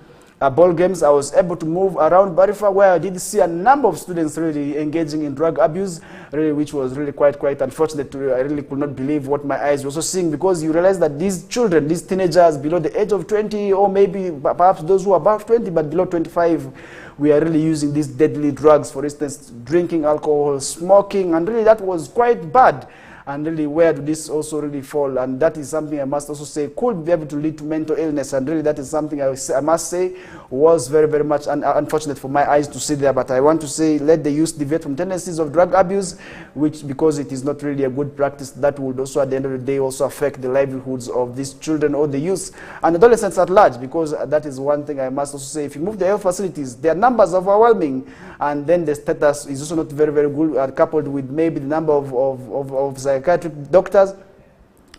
S1: ball games, I was able to move around Barifa, where I did see a number of students really engaging in drug abuse, really, which was really quite unfortunate. I really could not believe what my eyes were also seeing, because you realize that these children, these teenagers below the age of 20, or maybe perhaps those who are above 20 but below 25, we are really using these deadly drugs, for instance, drinking alcohol, smoking, and really that was quite bad. And really, where do this also really fall? And that is something I must also say could be able to lead to mental illness. And really, that is something I must say was very, very much unfortunate for my eyes to see there. But I want to say, let the youth deviate from tendencies of drug abuse, which, because it is not really a good practice, that would also at the end of the day also affect the livelihoods of these children or the youth and adolescents at large. Because that is one thing I must also say. If you move the health facilities, their numbers are overwhelming, and then the status is also not very, very good, coupled with maybe the number of psychiatric doctors,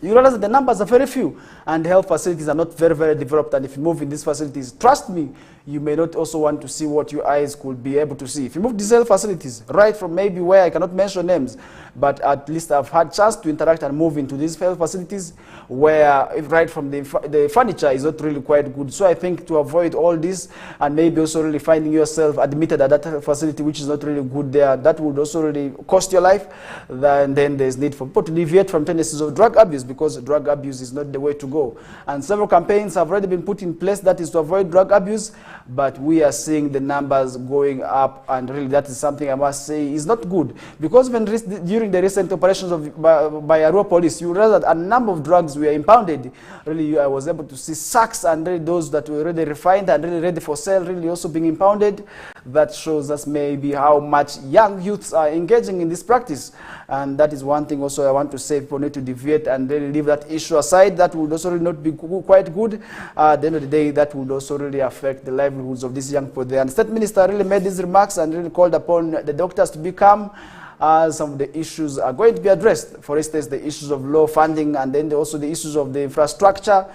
S1: you realize that the numbers are very few and health facilities are not very, very developed. And if you move in these facilities, trust me, you may not also want to see what your eyes could be able to see. If you move these health facilities, right from maybe where I cannot mention names, but at least I've had chance to interact and move into these health facilities where right from the furniture is not really quite good. So I think to avoid all this, and maybe also really finding yourself admitted at that facility which is not really good there, that would also really cost your life. Then there's need for people to deviate from tendencies of drug abuse, because drug abuse is not the way to go. And several campaigns have already been put in place that is to avoid drug abuse, but we are seeing the numbers going up, and really that is something I must say is not good. Because when during the recent operations by Arua police, you realize that a number of drugs were impounded. Really, I was able to see sacks, and really those that were already refined and really ready for sale really also being impounded. That shows us maybe how much young youths are engaging in this practice. And that is one thing also I want to say, people need to deviate and really leave that issue aside. That would also really not be quite good. At the end of the day, that would also really affect the livelihoods of these young people there. And the State Minister really made these remarks and really called upon the doctors to be calm some of the issues are going to be addressed. For instance, the issues of low funding, and then also the issues of the infrastructure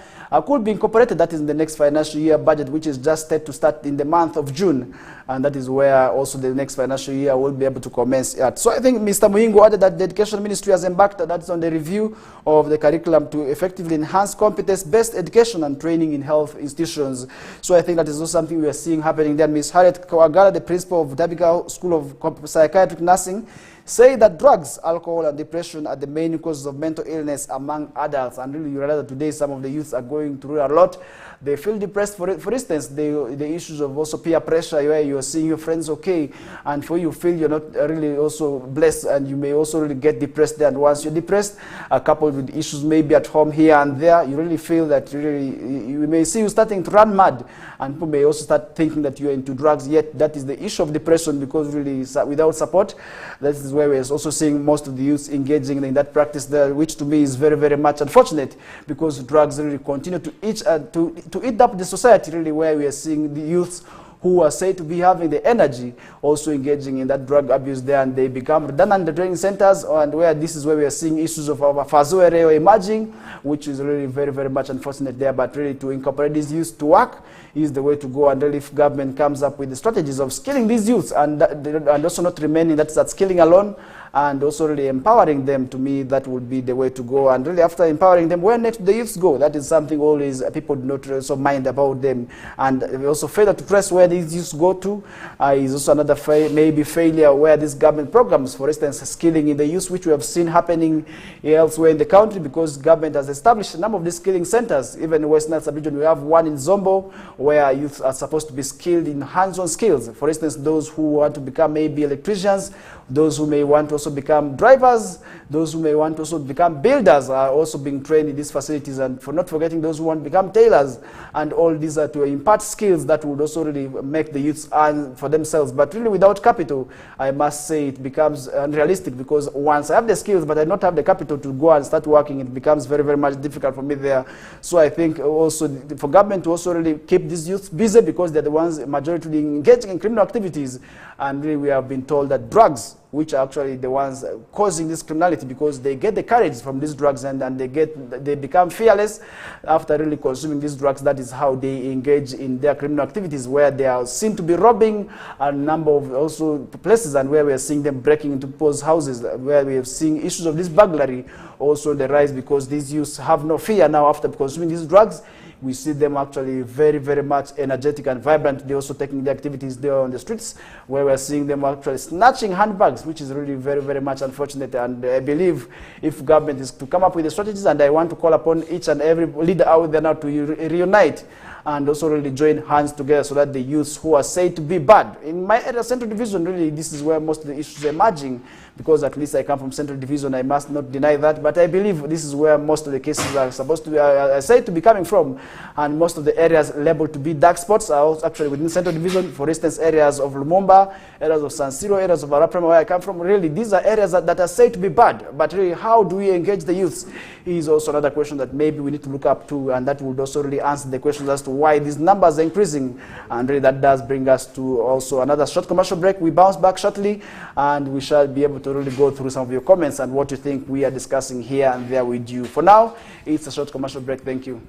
S1: could be incorporated. That is in the next financial year budget, which is just set to start in the month of June. And that is where also the next financial year will be able to commence at. So I think Mr. Muingo added that the Education Ministry has embarked, that's on the review of the curriculum to effectively enhance competence-based education and training in health institutions. So I think that is also something we are seeing happening there. Ms. Harriet Kawagala, the principal of Dabiga School of Psychiatric Nursing, say that drugs, alcohol, and depression are the main causes of mental illness among adults. And really, you realize that today some of the youth are going through a lot. They feel depressed. For instance, the issues of also peer pressure, where you are seeing your friends okay, and for you feel you're not really also blessed, and you may also really get depressed there. And once you're depressed, coupled with issues maybe at home here and there, you really feel that you may see you starting to run mad, and people may also start thinking that you're into drugs. Yet that is the issue of depression, because really without support, that is where we're also seeing most of the youth engaging in that practice there, which to me is very, very much unfortunate, because drugs really continue to eat up the society, really, where we are seeing the youths who are said to be having the energy also engaging in that drug abuse there, and they become redundant the training centers, and where this is where we are seeing issues of our Fazuere emerging, which is really very, very much unfortunate there. But really, to incorporate these youths to work is the way to go. And really, if government comes up with the strategies of skilling these youths, and also not remaining that skilling alone, and also really empowering them, to me, that would be the way to go. And really, after empowering them, where next the youths go? That is something always people do not also mind about them. And we also failure to trace where these youths go to is also another maybe failure, where these government programs, for instance, skilling in the youth, which we have seen happening elsewhere in the country, because government has established a number of these skilling centers. Even in Western sub-region, we have one in Zombo, where youth are supposed to be skilled in hands-on skills. For instance, those who want to become maybe electricians, those who may want to also become drivers, those who may want to also become builders are also being trained in these facilities. And for not forgetting those who want to become tailors, and all these are to impart skills that would also really make the youths earn for themselves. But really, without capital, I must say it becomes unrealistic, because once I have the skills but I don't have the capital to go and start working, it becomes very, very much difficult for me there. So I think also for government to also really keep these youths busy, because they're the ones majority engaging in criminal activities. And really, we have been told that drugs, which are actually the ones causing this criminality, because they get the courage from these drugs, and they become fearless after really consuming these drugs. That is how they engage in their criminal activities, where they are seen to be robbing a number of also places, and where we are seeing them breaking into people's houses, where we have seen issues of this burglary also the rise, because these youths have no fear now after consuming these drugs. We see them actually very, very much energetic and vibrant. They're also taking the activities there on the streets, where we're seeing them actually snatching handbags, which is really very, very much unfortunate. And I believe if government is to come up with the strategies, and I want to call upon each and every leader out there now to reunite and also really join hands together, so that the youths who are said to be bad, in my area, Central Division, really this is where most of the issues are emerging, because at least I come from Central Division, I must not deny that. But I believe this is where most of the cases are supposed to be, are said to be coming from. And most of the areas labeled to be dark spots are also actually within Central Division. For instance, areas of Lumumba, areas of San Siro, areas of Araprema, where I come from. Really, these are areas that are said to be bad. But really, how do we engage the youths is also another question that maybe we need to look up to, and that would also really answer the questions as to why these numbers are increasing. And really, that does bring us to also another short commercial break. We bounce back shortly, and we shall be able to really go through some of your comments and what you think we are discussing here and there with you. For now, it's a short commercial break. Thank you.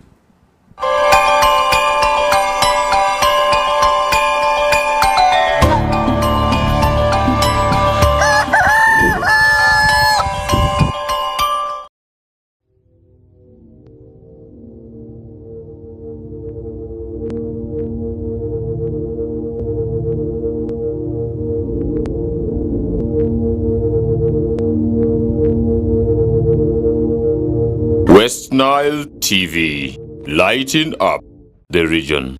S2: West Nile TV, lighting up the region.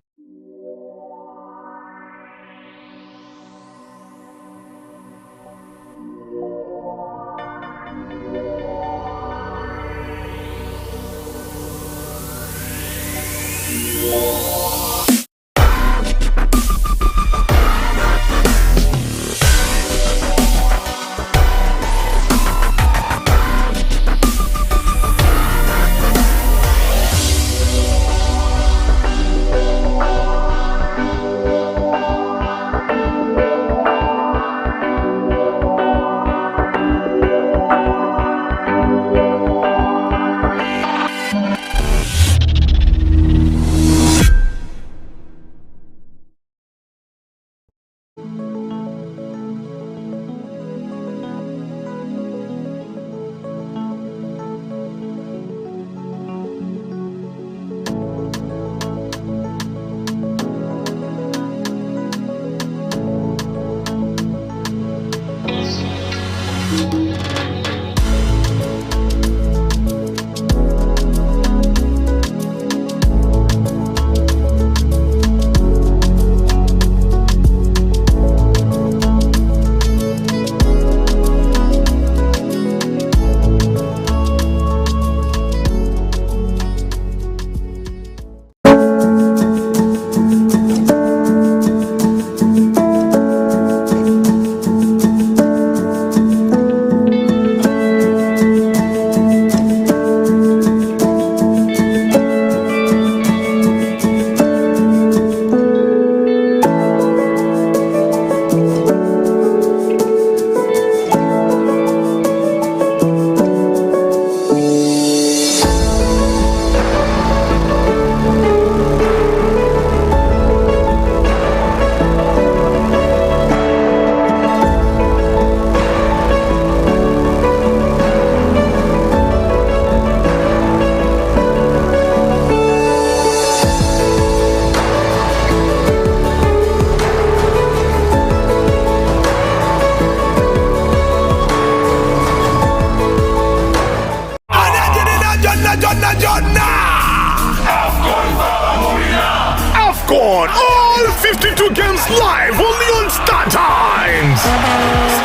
S3: AFCON, all 52 games live only on Star Times.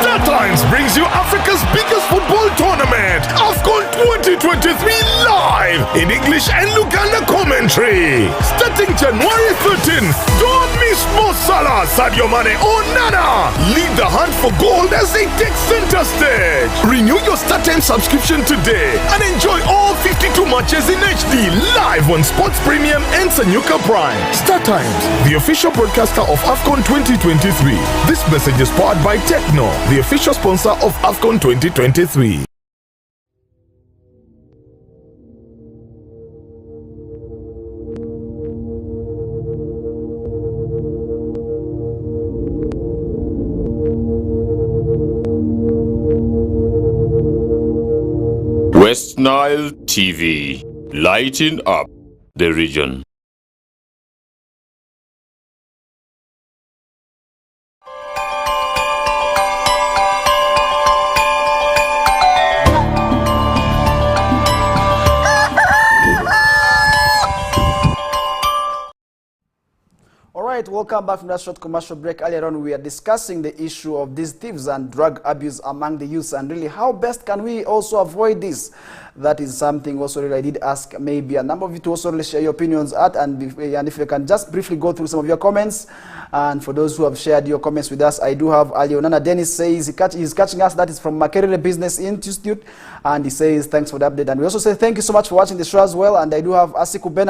S3: Star Times brings you Africa's biggest football tournament, AFCON 2023 live in English and Luganda commentary. Starting January 13th, don't miss Mo Salah, Sadio Mane or Nana. Lead the hunt for gold as they take center stage. Renew your Star Times subscription today and enjoy all 52 matches in HD live on Sports Premium and Sanyuka Prime. Star Times, the official broadcaster of AFCON 2023. This message is powered by Techno, the official sponsor of AFCON 2023.
S2: West Nile TV, lighting up the region.
S1: Alright, welcome back from that short commercial break. Earlier on, we are discussing the issue of these thieves and drug abuse among the youth, and really how best can we also avoid this. That is something also really I did ask maybe a number of you to also really share your opinions at, and if you can just briefly go through some of your comments. And for those who have shared your comments with us, I do have Alionana Dennis says he's catching us, that is from Makerere Business Institute, and he says thanks for the update. And we also say thank you so much for watching the show as well. And I do have Asiku Ben,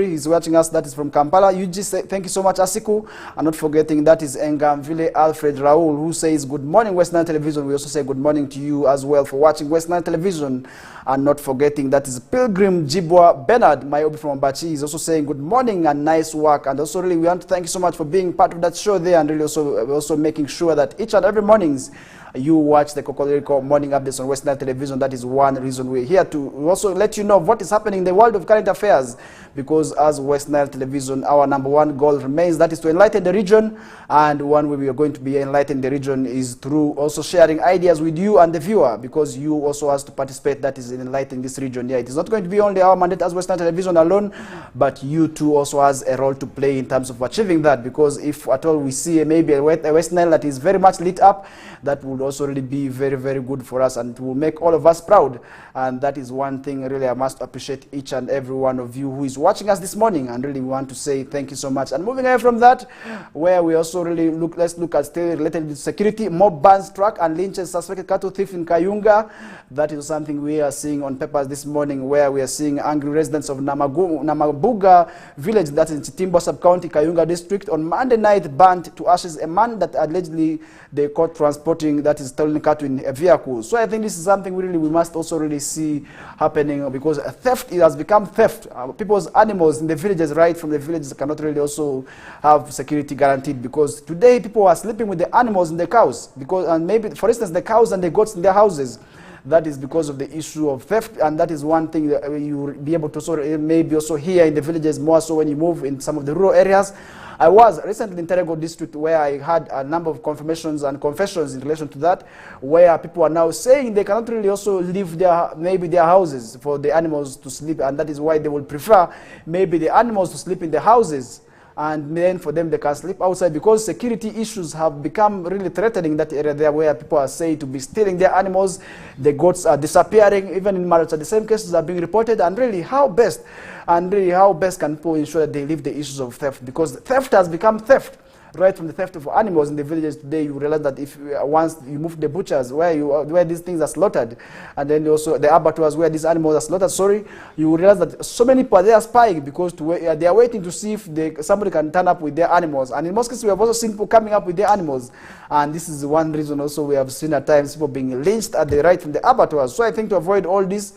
S1: he's watching us, that is from Kampala. You just say thank you so much, Asiku. And not forgetting that is Engamvile Alfred Raul, who says good morning West Nile Television. We also say good morning to you as well for watching West Nile Television. And not forgetting that is Pilgrim Jibwa Bernard Mayobi from Ambachi. He's also saying good morning and nice work. And also really we want to thank you so much for being part of that show there, and really also making sure that each and every mornings you watch the Kokoliriko morning updates on West Nile Television. That is one reason we're here to also let you know what is happening in the world of current affairs, because as West Nile Television, our #1 goal remains, that is to enlighten the region. And one way we are going to be enlightening the region is through also sharing ideas with you and the viewer, because you also has to participate, that is in enlightening this region. Yeah, it is not going to be only our mandate as West Nile Television alone, but you too also has a role to play in terms of achieving that, because if at all we see maybe a West Nile that is very much lit up, that would also really be very, very good for us, and it will make all of us proud. And that is one thing really I must appreciate each and every one of you who is watching us this morning, and really want to say thank you so much. And moving away from that, where we also really let's look at still related to security. Mob burns truck and lynches suspected cattle thief in Kayunga. That is something we are seeing on papers this morning, where we are seeing angry residents of Namabuga village, that is in Chitimbo sub-county, Kayunga district, on Monday night burnt to ashes a man that allegedly they caught transporting that is stolen cattle in a vehicle. So I think this is something really we must also really see happening, because theft, it has become theft. People's animals in the villages, right from the villages, cannot really also have security guaranteed, because today people are sleeping with the animals and the cows, because, and maybe, for instance, the cows and the goats in their houses. That is because of the issue of theft, and that is one thing that you will be able to sort of maybe also hear in the villages more so when you move in some of the rural areas. I was recently in Terego district where I had a number of confirmations and confessions in relation to that, where people are now saying they cannot really also leave their houses for the animals to sleep, and that is why they will prefer maybe the animals to sleep in the houses, and then for them they can sleep outside, because security issues have become really threatening that area there, where people are said to be stealing their animals, the goats are disappearing, even in Maracha the same cases are being reported. And really how best can people ensure that they leave the issues of theft, because theft has become theft. Right from the theft of animals in the villages today, you realize that if once you move the butchers where these things are slaughtered, and then also the abattoirs where these animals are slaughtered, you realize that so many people are there spying, because they are waiting to see if somebody can turn up with their animals. And in most cases, we have also seen people coming up with their animals, and this is one reason also we have seen at times people being lynched at the right from the abattoirs. So I think to avoid all this,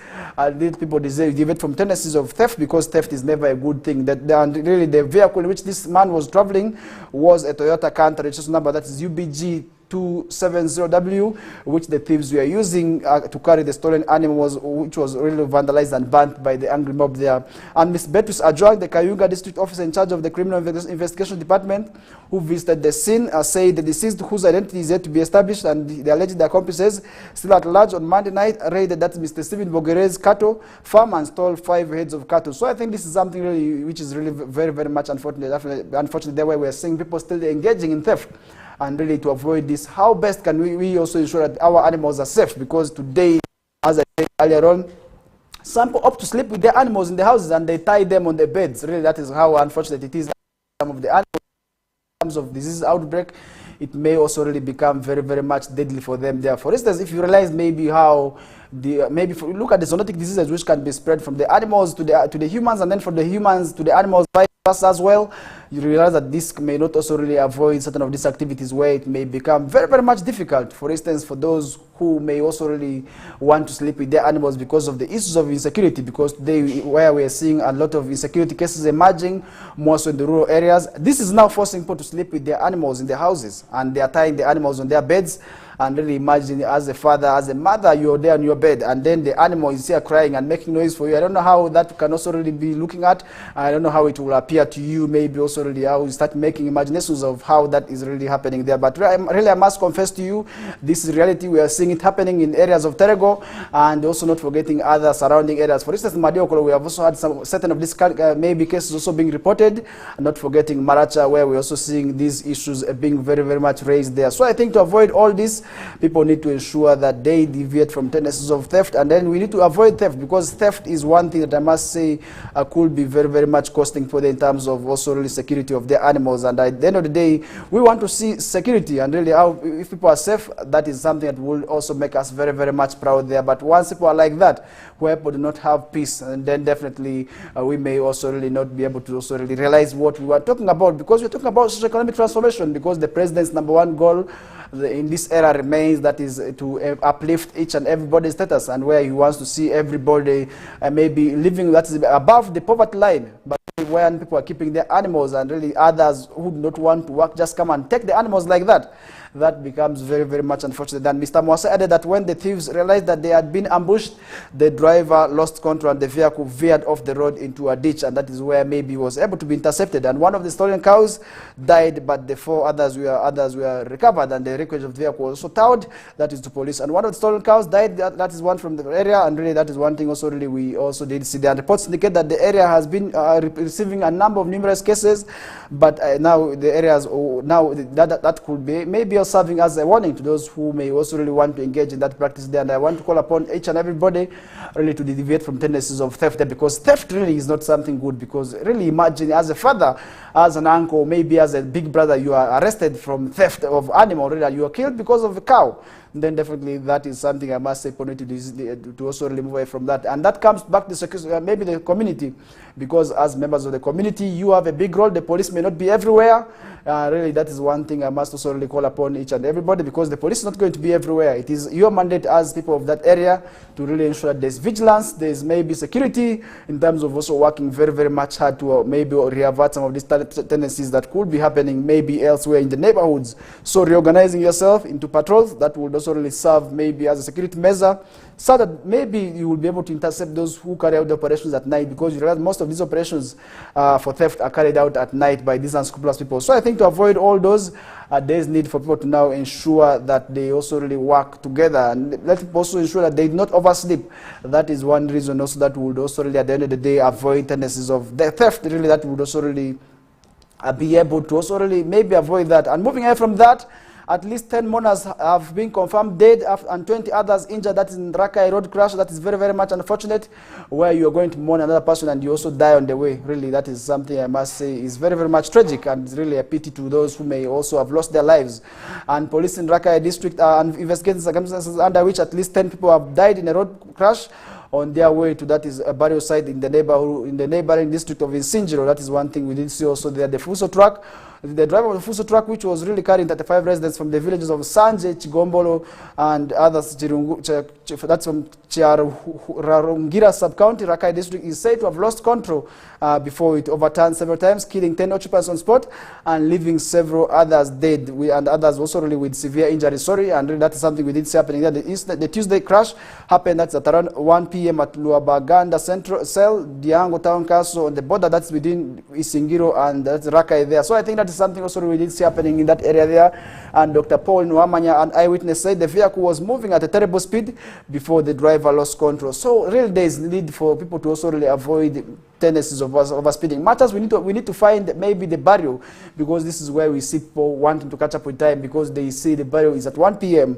S1: these people deviate from tendencies of theft, because theft is never a good thing. And really the vehicle in which this man was traveling was a Toyota Canter registration number, that is UBG 270W, which the thieves were using to carry the stolen animals, which was really vandalized and burnt by the angry mob there. And Ms. Beatrice Ajwang, the Kayunga district officer in charge of the criminal investigation department, who visited the scene, said the deceased, whose identity is yet to be established, and the alleged accomplices still at large, on Monday night raided that Mr. Stephen Bogere's cattle farm and stole 5 heads of cattle. So I think this is something really which is really very, very much unfortunate. Unfortunately, that way we are seeing people still engaging in theft. And really to avoid this, how best can we also ensure that our animals are safe? Because today, as I said earlier on, some people opt to sleep with their animals in the houses and they tie them on the beds. Really, that is how unfortunate it is. Some of the animals, in terms of disease outbreak, it may also really become very, very much deadly for them there. For instance, if you realize maybe how maybe look at the zoonotic diseases which can be spread from the animals to the humans, and then from the humans to the animals as well, you realize that this may not also really avoid certain of these activities, where it may become very, very much difficult. For instance, for those who may also really want to sleep with their animals because of the issues of insecurity, because today where we are seeing a lot of insecurity cases emerging, more so in the rural areas, this is now forcing people to sleep with their animals in their houses, and they are tying the animals on their beds. And really imagine, as a father, as a mother, you're there on your bed, and then the animal is here crying and making noise for you. I don't know how that can also really be looking at. I don't know how it will appear to you, maybe also really how you start making imaginations of how that is really happening there. But really, I must confess to you, this is reality. We are seeing it happening in areas of Terego, and also not forgetting other surrounding areas. For instance, in Madiokolo, we have also had some certain of these maybe cases also being reported, and not forgetting Maracha, where we're also seeing these issues being very, very much raised there. So I think to avoid all this, people need to ensure that they deviate from tendencies of theft, and then we need to avoid theft, because theft is one thing that I must say could be very, very much costing for them in terms of also really security of their animals. And at the end of the day, we want to see security, and really how, if people are safe, that is something that will also make us very, very much proud there. But once people are like that, where people do not have peace, and then definitely we may also really not be able to also really realize what we were talking about, because we're talking about socio-economic transformation, because the president's #1 goal in this era remains, that is to uplift each and everybody's status, and where he wants to see everybody maybe living that is above the poverty line. But when people are keeping their animals, and really others who do not want to work just come and take the animals like that, that becomes very, very much unfortunate. Then Mr. Mwase added that when the thieves realized that they had been ambushed, the driver lost control and the vehicle veered off the road into a ditch, and that is where maybe he was able to be intercepted. And one of the stolen cows died, but the 4 others were recovered, and the wreckage of the vehicle was also towed, that is to police. And one of the stolen cows died, that is one from the area, and really that is one thing also really we also did see. The reports indicate that the area has been receiving a number of numerous cases, but now the areas, that could be maybe serving as a warning to those who may also really want to engage in that practice there. And I want to call upon each and everybody really to deviate from tendencies of theft there, because theft really is not something good. Because really imagine, as a father, as an uncle, maybe as a big brother, you are arrested from theft of animal, really, you are killed because of a cow. then definitely that is something I must say to also really move away from that. And that comes back to maybe the community, because as members of the community, you have a big role. The police may not be everywhere. Really, that is one thing I must also really call upon each and everybody, because the police is not going to be everywhere. It is your mandate as people of that area to really ensure that there's vigilance, there's maybe security, in terms of also working very, very much hard to maybe reavert some of these tendencies that could be happening maybe elsewhere in the neighborhoods. So reorganizing yourself into patrols, that would also really serve maybe as a security measure, so that maybe you will be able to intercept those who carry out the operations at night, because you realize most of these operations for theft are carried out at night by these unscrupulous people. So I think to avoid all those, there's need for people to now ensure that they also really work together, and let people also ensure that they do not oversleep. That is one reason also that would also really at the end of the day avoid tendencies of the theft. Really, that would also really be able to also really maybe avoid that. And moving away from that, at least 10 mourners have been confirmed dead and 20 others injured. That is in Rakai road crash. That is very, very much unfortunate, where you are going to mourn another person and you also die on the way. Really, that is something I must say is very, very much tragic, and it's really a pity to those who may also have lost their lives. And police in Rakai district are investigating circumstances under which at least 10 people have died in a road crash on their way to, that is a burial site in the neighboring district of Isinjiro. That is one thing we did see also there. The Fuso truck, the driver of the Fuso truck, which was really carrying 35 residents from the villages of Sanje, Chigombolo, and others, that's from Chiarungira sub-county, Rakai district, is said to have lost control before it overturned several times, killing 10 occupants on spot and leaving several others dead, and others also really with severe injuries. Sorry, and really that is something we did see happening there. The Tuesday crash happened, that's at around 1 p.m. at Luabaganda Central Cell, Diango Town Castle, on the border that's within Isingiro and that's Rakai there. So I think that is something also we did see happening in that area there. And Dr. Paul Nwamanya, an eyewitness, said the vehicle was moving at a terrible speed before the driver lost control. So really there is need for people to also really avoid tendencies of overspeeding. Matters we need to find maybe the barrier, because this is where we see people wanting to catch up with time, because they see the barrier is at 1 p.m.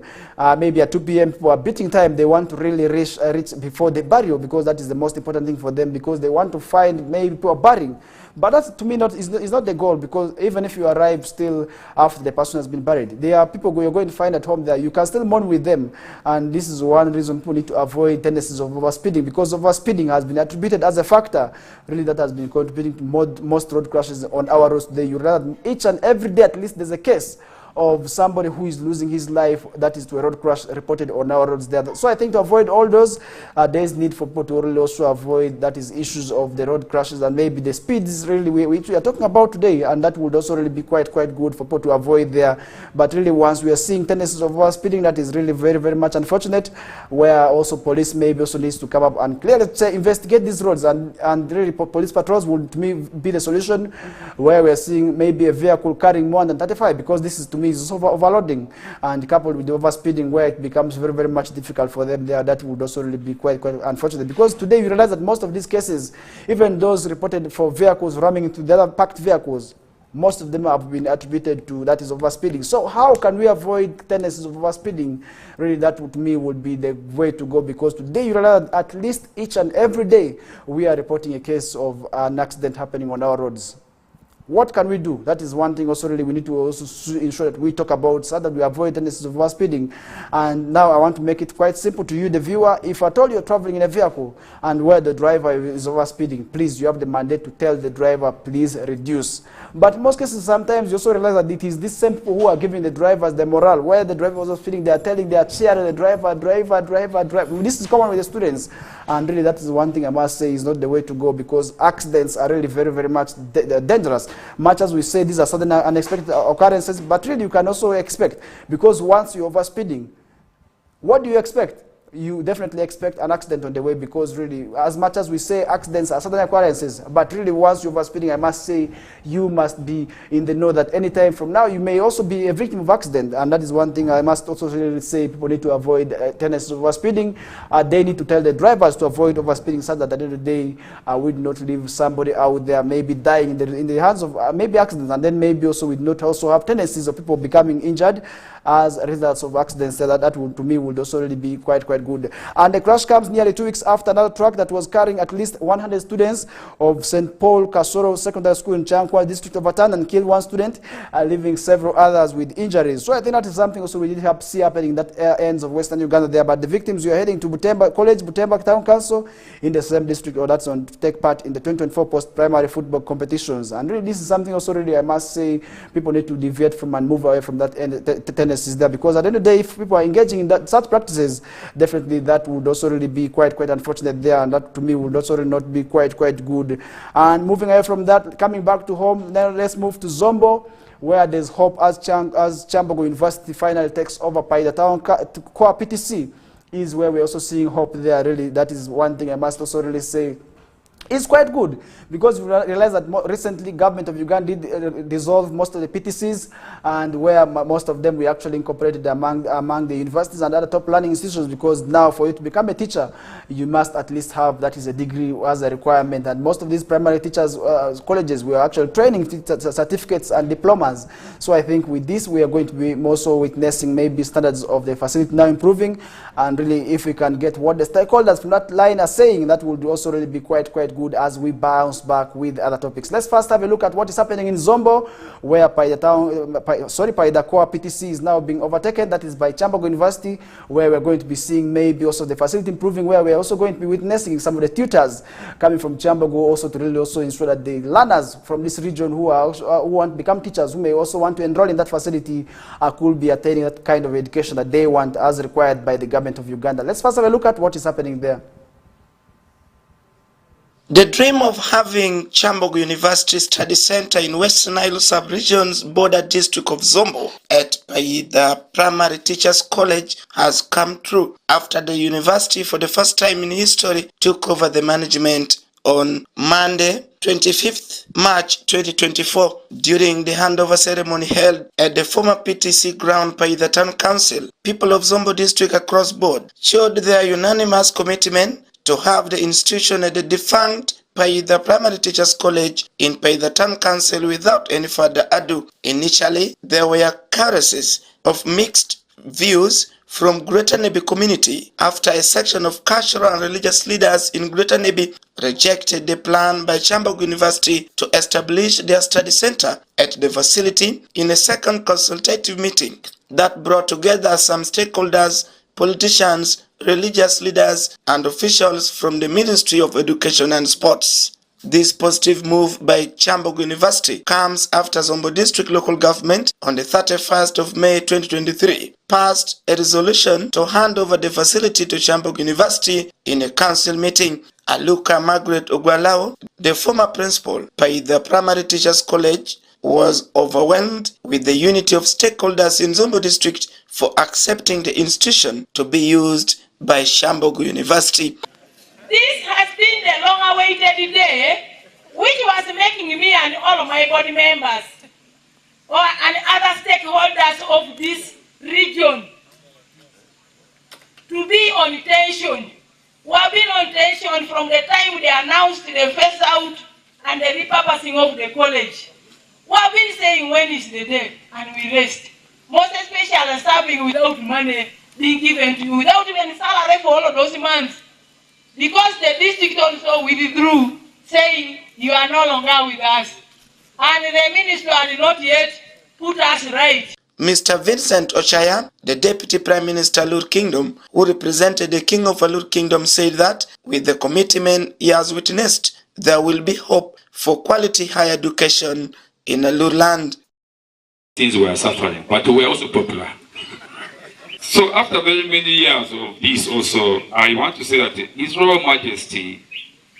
S1: Maybe at 2 p.m. people are beating time. They want to really reach before the barrier, because that is the most important thing for them, because they want to find maybe people burying. But that, to me, is not the goal, because even if you arrive still after the person has been buried, there are people you're going to find at home there. You can still mourn with them. And this is one reason people need to avoid tendencies of overspeeding, because overspeeding has been attributed as a factor, really, that has been contributing to most road crashes on our roads today. You realize each and every day at least there's a case of somebody who is losing his life, that is to a road crash reported on our roads there. So I think to avoid all those, there is need for people to really also avoid, that is, issues of the road crashes, and maybe the speeds really which we are talking about today, and that would also really be quite good for people to avoid there. But really, once we are seeing tendencies of overspeeding, that is really very, very much unfortunate, where also police maybe also needs to come up and clearly say, investigate these roads, and really police patrols would, to me, be the solution, where we are seeing maybe a vehicle carrying more than 35, because this is, to me, is overloading, and coupled with the overspeeding, where it becomes very, very much difficult for them there. That would also really be quite unfortunate, because today you realize that most of these cases, even those reported for vehicles ramming into the other packed vehicles, most of them have been attributed to, that is, overspeeding. So how can we avoid tendencies of overspeeding? Really, that to me would be the way to go, because today you realize that at least each and every day we are reporting a case of an accident happening on our roads. What can we do? That is one thing also really we need to also ensure that we talk about, so that we avoid tendencies of overspeeding. And now I want to make it quite simple to you, the viewer. If at all you're traveling in a vehicle and where the driver is overspeeding, please, you have the mandate to tell the driver, please reduce. But in most cases, sometimes you also realize that it is these same people who are giving the drivers the morale. Where the driver was overspeeding, they are telling, they are cheering the driver. This is common with the students. And really, that is one thing I must say is not the way to go, because accidents are really very, very much dangerous. Much as we say these are sudden unexpected occurrences, but really you can also expect, because once you're overspeeding, what do you expect? You definitely expect an accident on the way, because really, as much as we say accidents are sudden occurrences, but really once you're overspeeding, I must say you must be in the know that any time from now you may also be a victim of accident. And that is one thing I must also really say people need to avoid tendencies of overspeeding. They need to tell the drivers to avoid overspeeding, so that at the end of the day we do not leave somebody out there maybe dying in the hands of maybe accidents, and then maybe also we do not also have tendencies of people becoming injured as a result of accidents. That would, to me, would also really be quite good. good. And the crash comes nearly 2 weeks after another truck that was carrying at least 100 students of St. Paul Kasoro Secondary School in Chankwa district overturned and killed one student, leaving several others with injuries. So I think that is something also we did see happening in that ends of Western Uganda there. But the victims, we are heading to Butemba College, Butemba Town Council in the same district, or that's on to take part in the 2024 post-primary football competitions. And really, this is something also really I must say people need to deviate from and move away from that tendencies there, because at the end of the day, if people are engaging in that such practices, definitely that would also really be quite unfortunate there, and that to me would also really not be quite good. And moving away from that, coming back to home, now let's move to Zombo, where there's hope as Chambogo University finally takes over by the town core PTC, is where we're also seeing hope there. Really, that is one thing I must also really say. It's quite good, because we realize that recently government of Uganda did dissolve most of the PTCs, and where most of them we actually incorporated among the universities and other top learning institutions, because now for you to become a teacher, you must at least have, that is a degree as a requirement. And most of these primary teachers colleges were actually training certificates and diplomas. So I think with this we are going to be more so witnessing maybe standards of the facility now improving, and really if we can get what the stakeholders from that line are saying, that will also really be quite good as we bounce back with other topics. Let's first have a look at what is happening in Zombo, where by the core PTC is now being overtaken. That is by Chambogo University, where we're going to be seeing maybe also the facility improving, where we're also going to be witnessing some of the tutors coming from Chambogo also to really also ensure that the learners from this region who want to become teachers, who may also want to enroll in that facility, could be attaining that kind of education that they want as required by the government of Uganda. Let's first have a look at what is happening there.
S11: The dream of having Chambogo University Study Center in Western Nile Sub-Region's border district of Zombo at the Primary Teachers College has come true after the university, for the first time in history, took over the management on Monday, 25th March 2024, during the handover ceremony held at the former PTC ground by the town council. People of Zombo district across board showed their unanimous commitment to have the institution at the defunct Paida Primary Teachers College in Paida Town Council without any further ado. Initially, there were cases of mixed views from Greater Nebi community after a section of cultural and religious leaders in Greater Nebi rejected the plan by Chambogo University to establish their study center at the facility in a second consultative meeting that brought together some stakeholders, politicians, religious leaders, and officials from the Ministry of Education and Sports. This positive move by Chambogo University comes after Zombo District Local Government on the 31st of May 2023 passed a resolution to hand over the facility to Chambogo University in a council meeting. Aluka Margaret Ogwalao, the former principal by the Primary Teachers College, was overwhelmed with the unity of stakeholders in Zombo District for accepting the institution to be used by Chambogo University.
S9: This has been the long-awaited day, which was making me and all of my body members and other stakeholders of this region to be on tension. We have been on tension from the time they announced the phase out and the repurposing of the college. We have been saying when is the day, and we rest. Most especially serving without money being given to you, without even salary for all of those months. Because the district also withdrew, saying you are no longer with us. And the minister had not yet put us right.
S11: Mr. Vincent Ochaya, the Deputy Prime Minister Alur Kingdom, who represented the King of Alur Kingdom, said that with the commitment he has witnessed, there will be hope for quality higher education in Alur land.
S12: Things were suffering, but we were also popular. So after very many years of this also, I want to say that His Royal Majesty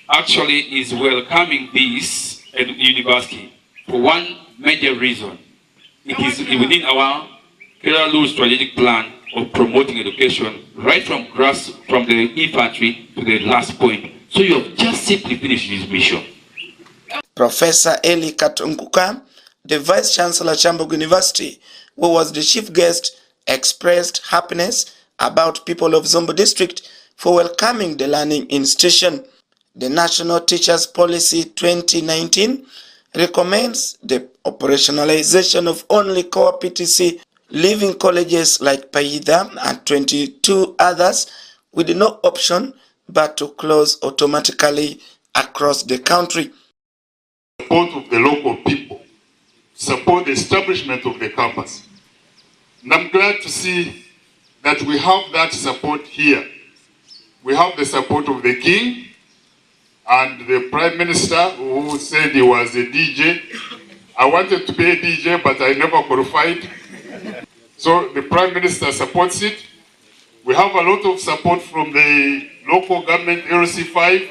S12: actually is welcoming this university for one major reason. It is within our Kerala strategic plan of promoting education right from the infantry to the last point. So you have just simply finished this mission.
S11: Professor Eli Katunguka, the Vice Chancellor Chambogo University, who was the chief guest, expressed happiness about people of Zombo District for welcoming the learning institution. The National Teachers Policy 2019 recommends the operationalization of only core PTC, leaving colleges like Paida and 22 others with no option but to close automatically across the country.
S13: Support of the local people, support the establishment of the campus. And I'm glad to see that we have that support here. We have the support of the King and the Prime Minister, who said he was a DJ. I wanted to be a DJ, but I never qualified. So the Prime Minister supports it. We have a lot of support from the local government, LC5,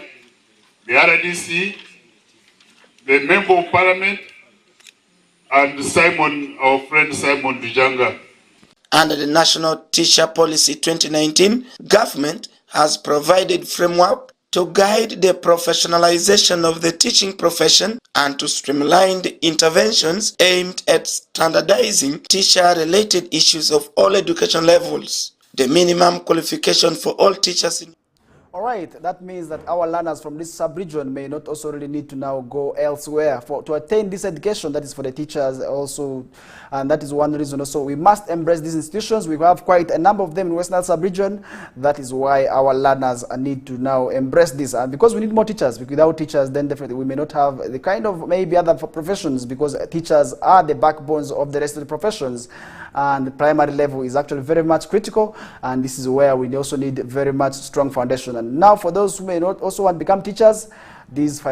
S13: the RDC, the Member of Parliament, and Simon, our friend Simon Dujanga.
S11: Under the National Teacher Policy 2019, government has provided framework to guide the professionalization of the teaching profession and to streamline the interventions aimed at standardizing teacher-related issues of all education levels. The minimum qualification for all teachers in
S1: All right, that means that our learners from this sub-region may not also really need to now go elsewhere to attain this education that is for the teachers also, and that is one reason also we must embrace these institutions. We have quite a number of them in Western sub-region. That is why our learners need to now embrace this, and because we need more teachers. Without teachers, then definitely we may not have the kind of maybe other professions, because teachers are the backbones of the rest of the professions. And the primary level is actually very much critical, and this is where we also need very much strong foundation. And now for those who may not also want to become teachers, these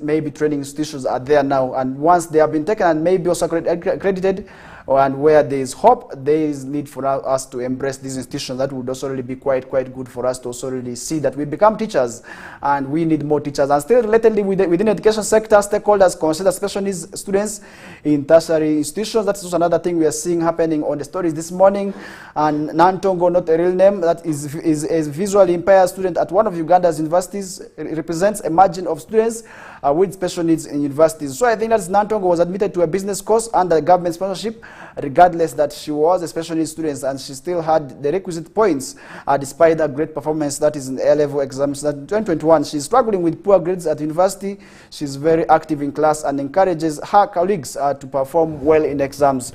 S1: maybe training institutions are there now, and once they have been taken and maybe also accredited, and where there is hope, there is need for us to embrace these institutions. That would also really be quite good for us to also really see that we become teachers, and we need more teachers. And still relatedly within the education sector, stakeholders consider special needs students in tertiary institutions. That's also another thing we are seeing happening on the stories this morning. And Nantongo, not a real name, that is a visually impaired student at one of Uganda's universities. It represents a margin of students with special needs in universities. So I think that Nantongo was admitted to a business course under government sponsorship, regardless that she was a special needs student, and she still had the requisite points despite her great performance that is in the A-level exams. In 2021, she's struggling with poor grades at university. She's very active in class and encourages her colleagues to perform well in exams.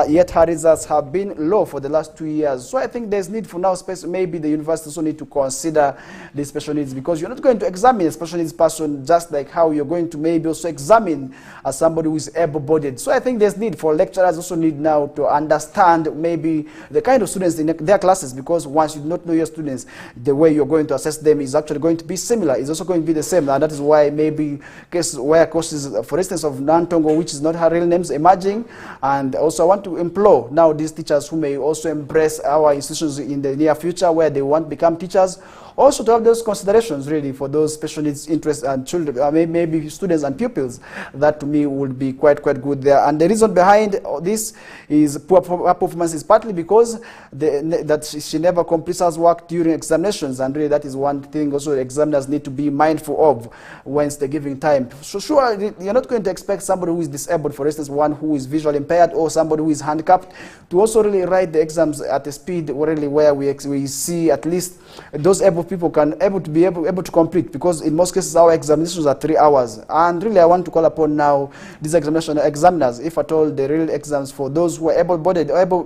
S1: Yet her results have been low for the last 2 years. So I think there's need for now, maybe the university also need to consider the special needs, because you're not going to examine a special needs person just like how you're going to maybe also examine somebody who is able-bodied. So I think there's need for lecturers also need now to understand maybe the kind of students in their classes, because once you do not know your students, the way you're going to assess them is actually going to be similar. It's also going to be the same, and that is why maybe cases where courses, for instance, of Nantongo, which is not her real names, emerging. And also I want to implore now these teachers who may also embrace our institutions in the near future, where they want to become teachers, also to have those considerations really for those special needs interests and children, maybe students and pupils. That to me would be quite good there. And the reason behind this is poor performance is partly because that she never completes her work during examinations, and really that is one thing also examiners need to be mindful of when they're giving time. So sure, you're not going to expect somebody who is disabled, for instance, one who is visually impaired or somebody who is handicapped, to also really write the exams at a speed really where we see at least those able people can able to complete, because in most cases our examinations are 3 hours. And really I want to call upon now these examiners, if at all the real exams for those who are able-bodied or able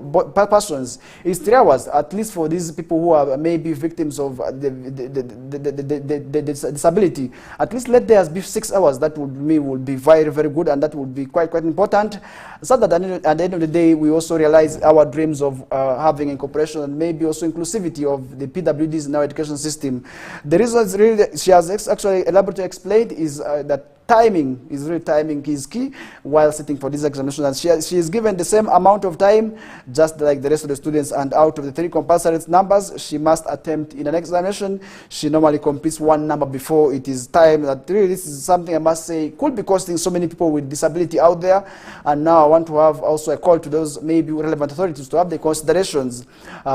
S1: persons is 3 hours, at least for these people who are maybe victims of the disability, at least let theirs be 6 hours. That would be very good, and that would be quite important, so that at the end of the day we also realize our dreams of having incorporation and maybe also inclusivity of the PWDs in our education system. The reason really she has actually elaborately explained is that timing is key while sitting for this examination, and she is given the same amount of time just like the rest of the students, and out of the 3 compulsory numbers she must attempt in an examination, she normally completes 1 number before it is time. That really, this is something I must say could be costing so many people with disability out there. And now I want to have also a call to those maybe relevant authorities to have the considerations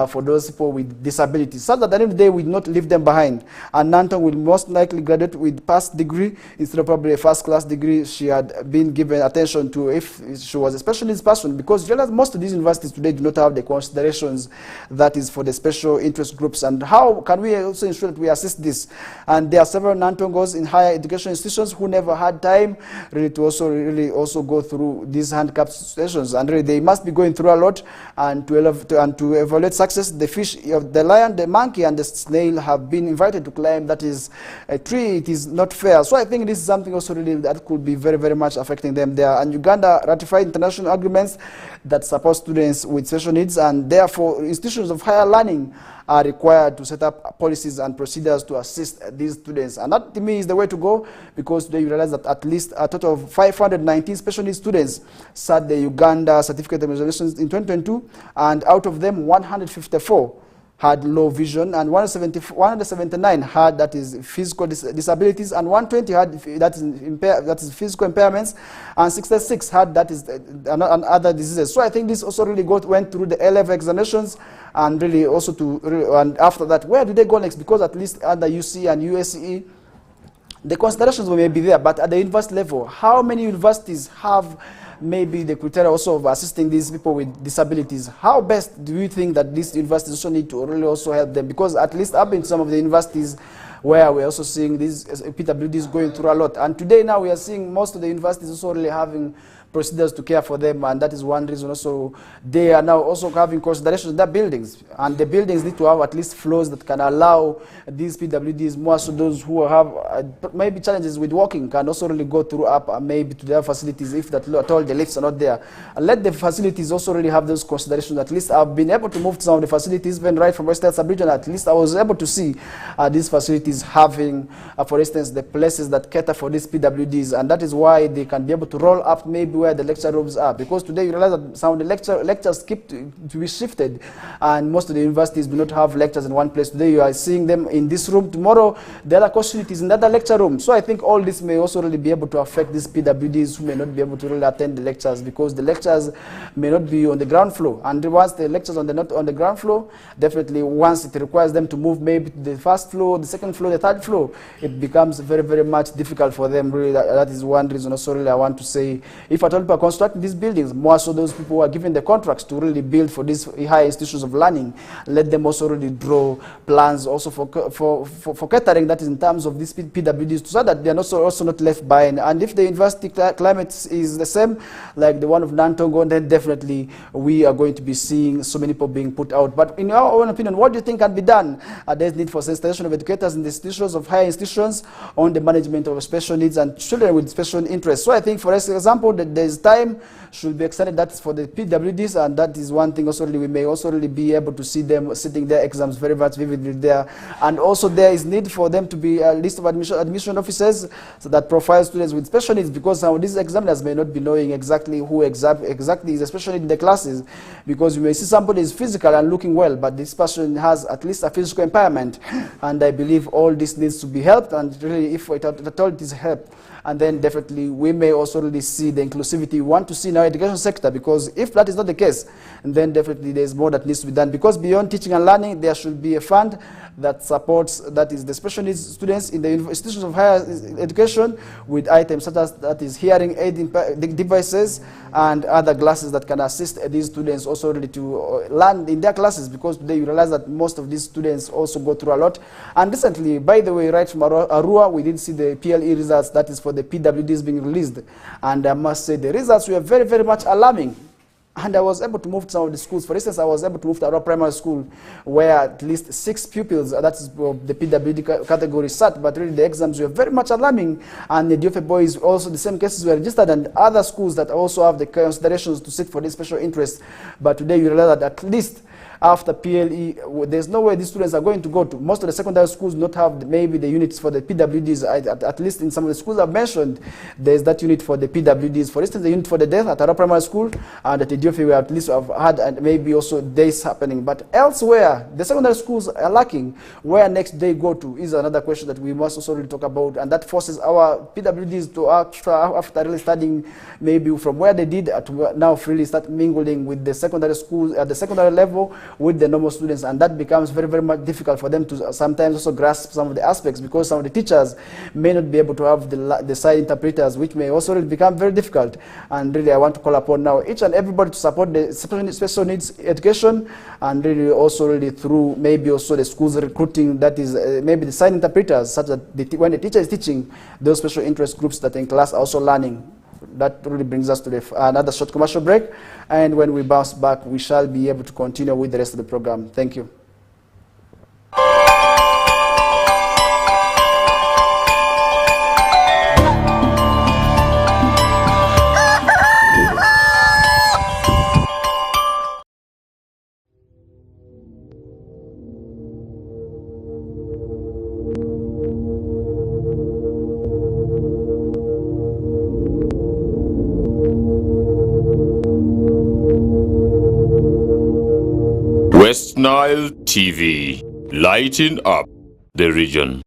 S1: for those people with disabilities, so that at the end of the day we not leave them behind. And Nanton will most likely graduate with past degree instead of probably a first-class degree, she had been given attention to if she was a special needs person, because you realize most of these universities today do not have the considerations that is for the special interest groups. And how can we also ensure that we assist this? And there are several non-Tongos in higher education institutions who never had time really to also go through these handicapped situations, and really they must be going through a lot. And to evaluate success, the fish, the lion, the monkey, and the snail have been invited to climb that is a tree. It is not fair. So I think this is something also really that could be very, very much affecting them there. And Uganda ratified international agreements that support students with special needs, and therefore institutions of higher learning are required to set up policies and procedures to assist these students. And that, to me, is the way to go, because today you realize that at least a total of 519 special needs students sat the Uganda Certificate of Examinations in 2022, and out of them, 154 had low vision, and 179 had that is physical disabilities, and 120 had that is physical impairments, and 66 had that is other diseases. So I think this also really went through the A-level examinations, and really also and after that, where do they go next? Because at least under UC and USCE, the considerations may be there, but at the university level, how many universities have maybe the criteria also of assisting these people with disabilities? How best do you think that these universities also need to really also help them? Because at least I've been to some of the universities where we're also seeing these PWDs going through a lot. And today now we are seeing most of the universities also really having procedures to care for them, and that is one reason also they are now also having considerations in their buildings, and the buildings need to have at least floors that can allow these PWDs, more so those who have maybe challenges with walking, can also really go through up maybe to their facilities if that at all the lifts are not there. And let the facilities also really have those considerations. At least I've been able to move to some of the facilities, even right from Western Sub-Region. At least I was able to see these facilities having, for instance, the places that cater for these PWDs, and that is why they can be able to roll up maybe where the lecture rooms are, because today you realize that some of the lectures keep to be shifted, and most of the universities do not have lectures in one place. Today you are seeing them in this room, tomorrow the other course unit is in another lecture room. So I think all this may also really be able to affect these PWDs who may not be able to really attend the lectures, because the lectures may not be on the ground floor, and once the lectures are not on the ground floor, definitely once it requires them to move maybe to the first floor, the second floor, the third floor, it becomes very, very much difficult for them. Really, that is one reason also really I want to say, if at all people are constructing these buildings, more so those people who are given the contracts to really build for these high institutions of learning, let them also really draw plans also for catering, that is in terms of these PWDs, so that they are also not left behind. And if the university climate is the same like the one of Nantongo, then definitely we are going to be seeing so many people being put out. But in your own opinion, what do you think can be done? There is need for sensitization of educators in the institutions of higher institutions on the management of special needs and children with special interests. So I think, for example, that there is time should be extended, that's for the PWDs, and that is one thing also really we may also really be able to see them sitting their exams very much vividly there. And also there is need for them to be a list of admission officers so that profile students with special needs, because some of these examiners may not be knowing exactly who exactly is a special need in the classes, because you may see somebody is physical and looking well, but this person has at least a physical impairment, and I believe all this needs to be helped, and really if at all it is helped, and then definitely we may also really see the inclusivity we want to see in our education sector, because if that is not the case, then definitely there is more that needs to be done, because beyond teaching and learning, there should be a fund that supports, that is the special needs students in the institutions of higher education with items such as that is hearing aid devices and other glasses that can assist these students also really to learn in their classes, because today you realize that most of these students also go through a lot. And recently, by the way, right from Arua, we did see the PLE results, that is for the PWDs being released, and I must say the results were very, very much alarming. And I was able to move to some of the schools. For instance, I was able to move to our primary school where at least 6 pupils, that's the PWD category, sat, but really the exams were very much alarming. And the DFA boys, also the same cases were registered, and other schools that also have the considerations to sit for this special interest. But today you realize that at least after PLE, there's no way these students are going to go to. Most of the secondary schools do not have maybe the units for the PWDs. At least in some of the schools I've mentioned, there's that unit for the PWDs. For instance, the unit for the deaf at our primary school, and at the DFA we at least have had, and maybe also days happening. But elsewhere, the secondary schools are lacking. Where next they go to is another question that we must also really talk about, and that forces our PWDs to after really studying maybe from where they did to now freely start mingling with the secondary schools at the secondary level, with the normal students, and that becomes very, very much difficult for them to sometimes also grasp some of the aspects, because some of the teachers may not be able to have the side interpreters, which may also really become very difficult. And really, I want to call upon now each and everybody to support the special needs education, and really also really through maybe also the schools recruiting, that is maybe the side interpreters, such that when the teacher is teaching, those special interest groups that are in class are also learning. That really brings us to another short commercial break, and when we bounce back, we shall be able to continue with the rest of the program. Thank you.
S2: West Nile TV, lighting up the region.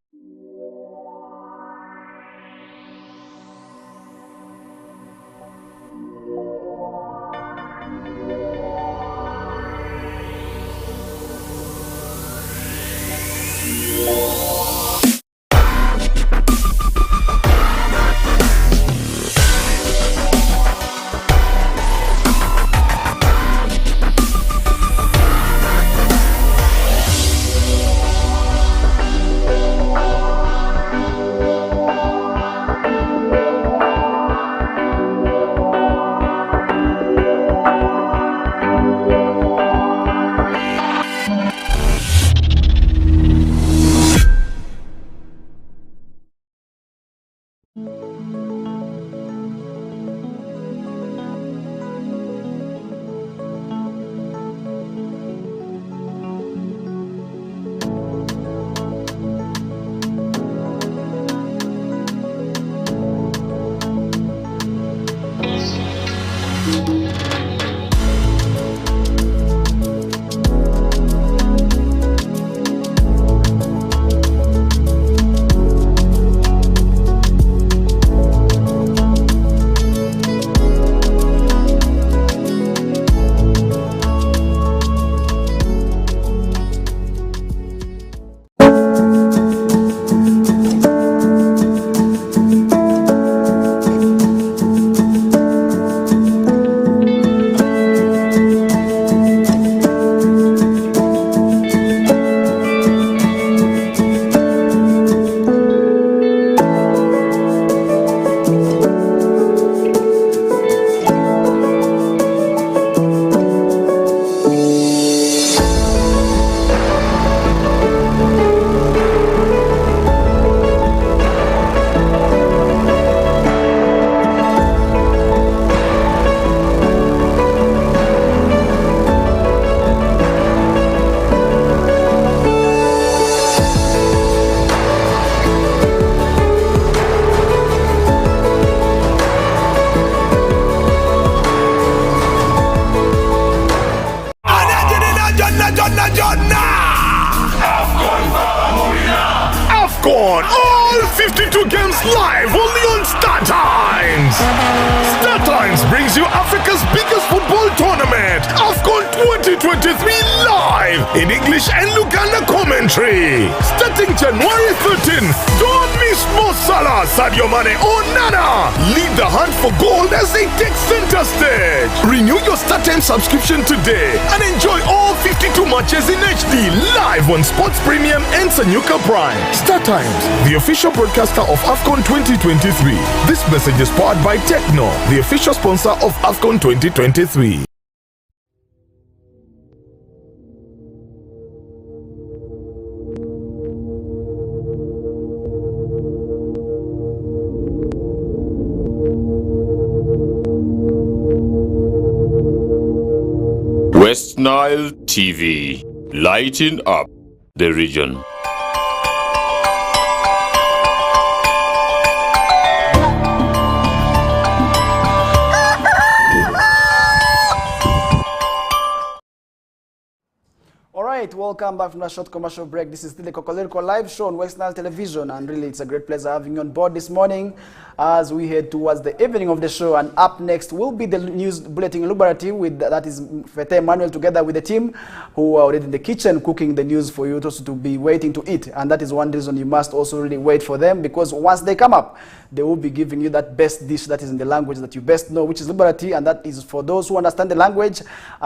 S3: AFCON, all 52 games live only on Star Times. Star Times brings you Africa's biggest football tournament, AFCON 2023, live in English and Luganda commentary. Starting January 13, don't miss Mo Salah, Sadio Mane or Nana. Lead the hunt for gold as they take center stage. Renew your Star Times subscription today and enjoy all 52 matches in HD live on Sports Premium and Sanyuka Prime. Star Times, the official broadcaster of AFCON 2023. This message is powered by Techno, the official sponsor of AFCON 2023.
S2: West Nile TV, lighting up the region.
S1: All right, welcome back from a short commercial break. This is still the Kokoliriko live show on West Nile Television, and really it's a great pleasure having you on board this morning as we head towards the evening of the show. And up next will be the news bulletin Lubarati, with that is Fete Emmanuel together with the team who are already in the kitchen cooking the news for you also to be waiting to eat. And that is one reason you must also really wait for them, because once they come up, they will be giving you that best dish that is in the language that you best know, which is Lubarati, and that is for those who understand the language.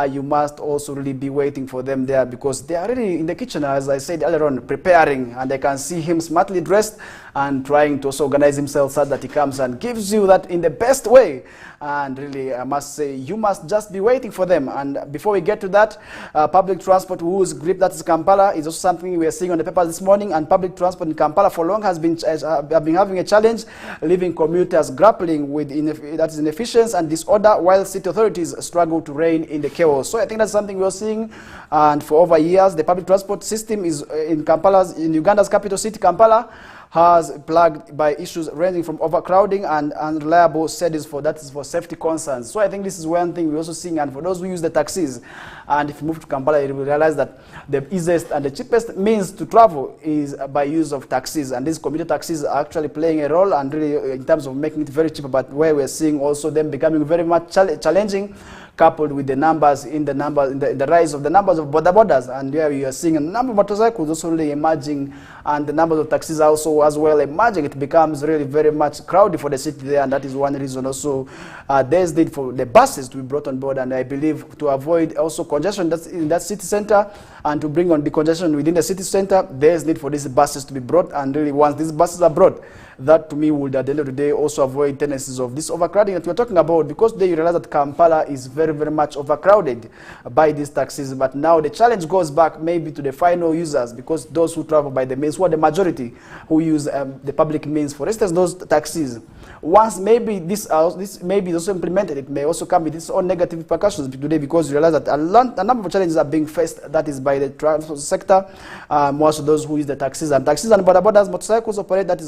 S1: You must also really be waiting for them there, because they are really in the kitchen, as I said earlier on, preparing, and I can see him smartly dressed and trying to also organize himself so that he comes and gives you that in the best way. And really, I must say, you must just be waiting for them. And before we get to that, public transport whose grip that is Kampala is also something we are seeing on the papers this morning. And public transport in Kampala for long has been having a challenge, leaving commuters grappling with inefficiency and disorder, while city authorities struggle to rein in the chaos. So I think that's something we are seeing. And for over years, the public transport system is in Uganda's capital city, Kampala, has plagued by issues ranging from overcrowding and unreliable schedules for safety concerns. So I think this is one thing we're also seeing. And for those who use the taxis, and if you move to Kampala, you will realize that the easiest and the cheapest means to travel is by use of taxis. And these commuter taxis are actually playing a role, and really in terms of making it very cheap, but where we're seeing also them becoming very much challenging, coupled with the numbers in the rise of the numbers of border borders, and where we are seeing a number of motorcycles also really emerging, and the numbers of taxis are also as well emerging. It becomes really very much crowded for the city there, and that is one reason also there's need for the buses to be brought on board. And I believe to avoid also congestion that's in that city center, and to bring on the congestion within the city center, there's need for these buses to be brought. And really, once these buses are brought, that to me would at the end of the day also avoid tendencies of this overcrowding that we're talking about, because they realize that Kampala is very, very much overcrowded by these taxis. But now the challenge goes back maybe to the final users, because those who travel by the means, who are the majority who use the public means, for instance, those taxis, once maybe this maybe is also implemented, it may also come with its own negative repercussions today, because you realize that a number of challenges are being faced, that is by the transport sector, most of those who use the taxis and border borders. Motorcycles operate that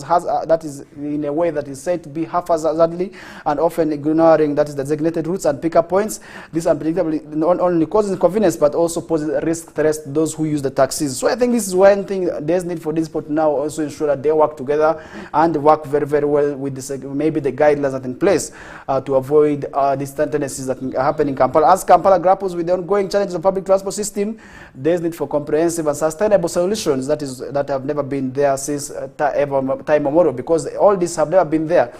S1: is in a way that is said to be haphazardly and often ignoring that is designated routes and pickup points. This unpredictably not only causes inconvenience but also poses a risk to those who use the taxis. So I think this is one thing there's need for this people to now also ensure that they work together and work very, very well with this, maybe the guidelines that are in place to avoid these tendencies that are happening in Kampala. As Kampala grapples with the ongoing challenges of the public transport system, there's need for comprehensive and sustainable solutions that have never been there since time immemorial, because all these have never been there.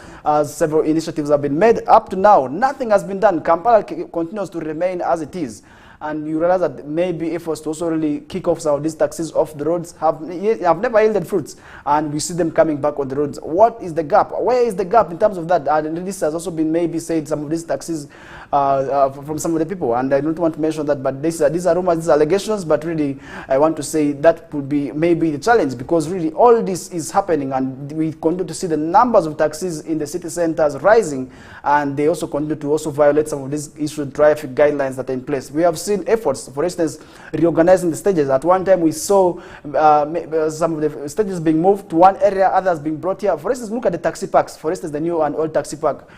S1: Several initiatives have been made. Up to now, nothing has been done. Kampala continues to remain as it is. And you realize that maybe efforts to also really kick off some of these taxis off the roads have never yielded fruits, and we see them coming back on the roads. What is the gap? Where is the gap in terms of that? And this has also been maybe said, some of these taxis from some of the people, and I don't want to mention that, but these are rumors, these are allegations, but really I want to say that could be maybe the challenge, because really all this is happening, and we continue to see the numbers of taxis in the city centers rising, and they also continue to also violate some of these issued traffic guidelines that are in place. We have seen efforts, for instance, reorganizing the stages. At one time we saw some of the stages being moved to one area, others being brought here. For instance, look at the taxi parks. For instance, the new and old taxi park,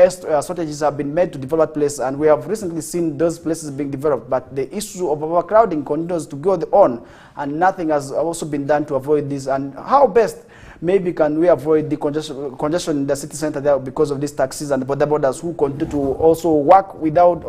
S1: strategies have been made to develop place, and we have recently seen those places being developed, but the issue of overcrowding continues to go on, and nothing has also been done to avoid this. And how best maybe can we avoid the congestion in the city center there because of these taxis and border borders who continue to also work without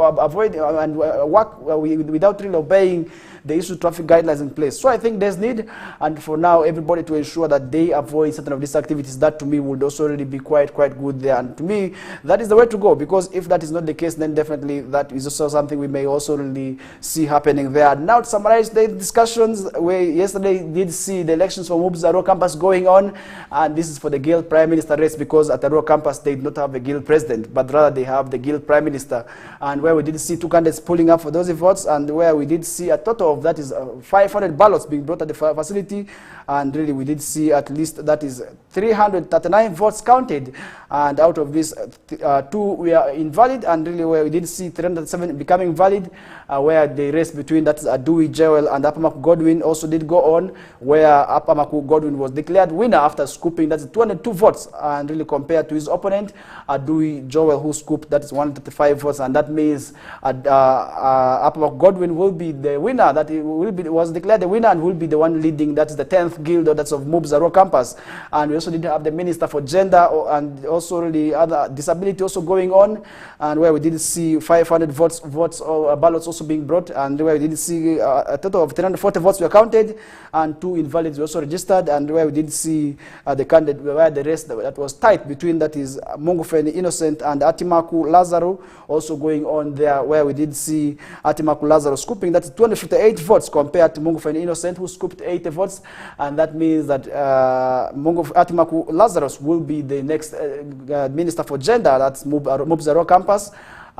S1: without really obeying the issue traffic guidelines in place. So I think there's need, and for now, everybody to ensure that they avoid certain of these activities. That to me would also really be quite good there. And to me, that is the way to go, because if that is not the case, then definitely that is also something we may also really see happening there. Now to summarize the discussions, we yesterday did see the elections for Mub's Arua campus going on, and this is for the Guild Prime Minister race, because at Arua campus they did not have a Guild President, but rather they have the Guild Prime Minister, and where we did see two candidates pulling up for those votes, and where we did see a total of that is 500 ballots being brought at the facility, and really we did see at least that is 339 votes counted, and out of this 2 were invalid, and really where we did see 307 becoming valid, where the race between that is Adui Joel and Apamaku Godwin also did go on, where Apamaku Godwin was declared winner after scooping, that's 202 votes, and really compared to his opponent, Adui Joel, who scooped, that is 135 votes, and that means Upper Godwin will be the winner, that he was declared the winner and will be the one leading, that's the 10th guild, that's of MUB's Arua campus. And we also did have the Minister for Gender and also really other disability also going on, and where we did see 500 votes or ballots also being brought, and where we did see a total of 340 votes were counted, and 2 invalids were also registered, and where we did see the candidate where the rest that was tight between, that is Mungufeni Innocent and Atimaku Lazaro also going on there, where we did see Atimaku Lazaro scooping, that's 258 votes compared to Mungufeni Innocent, who scooped 80 votes, and that means that Atimaku Lazarus will be the next Minister for Gender, that's MUB's Arua campus,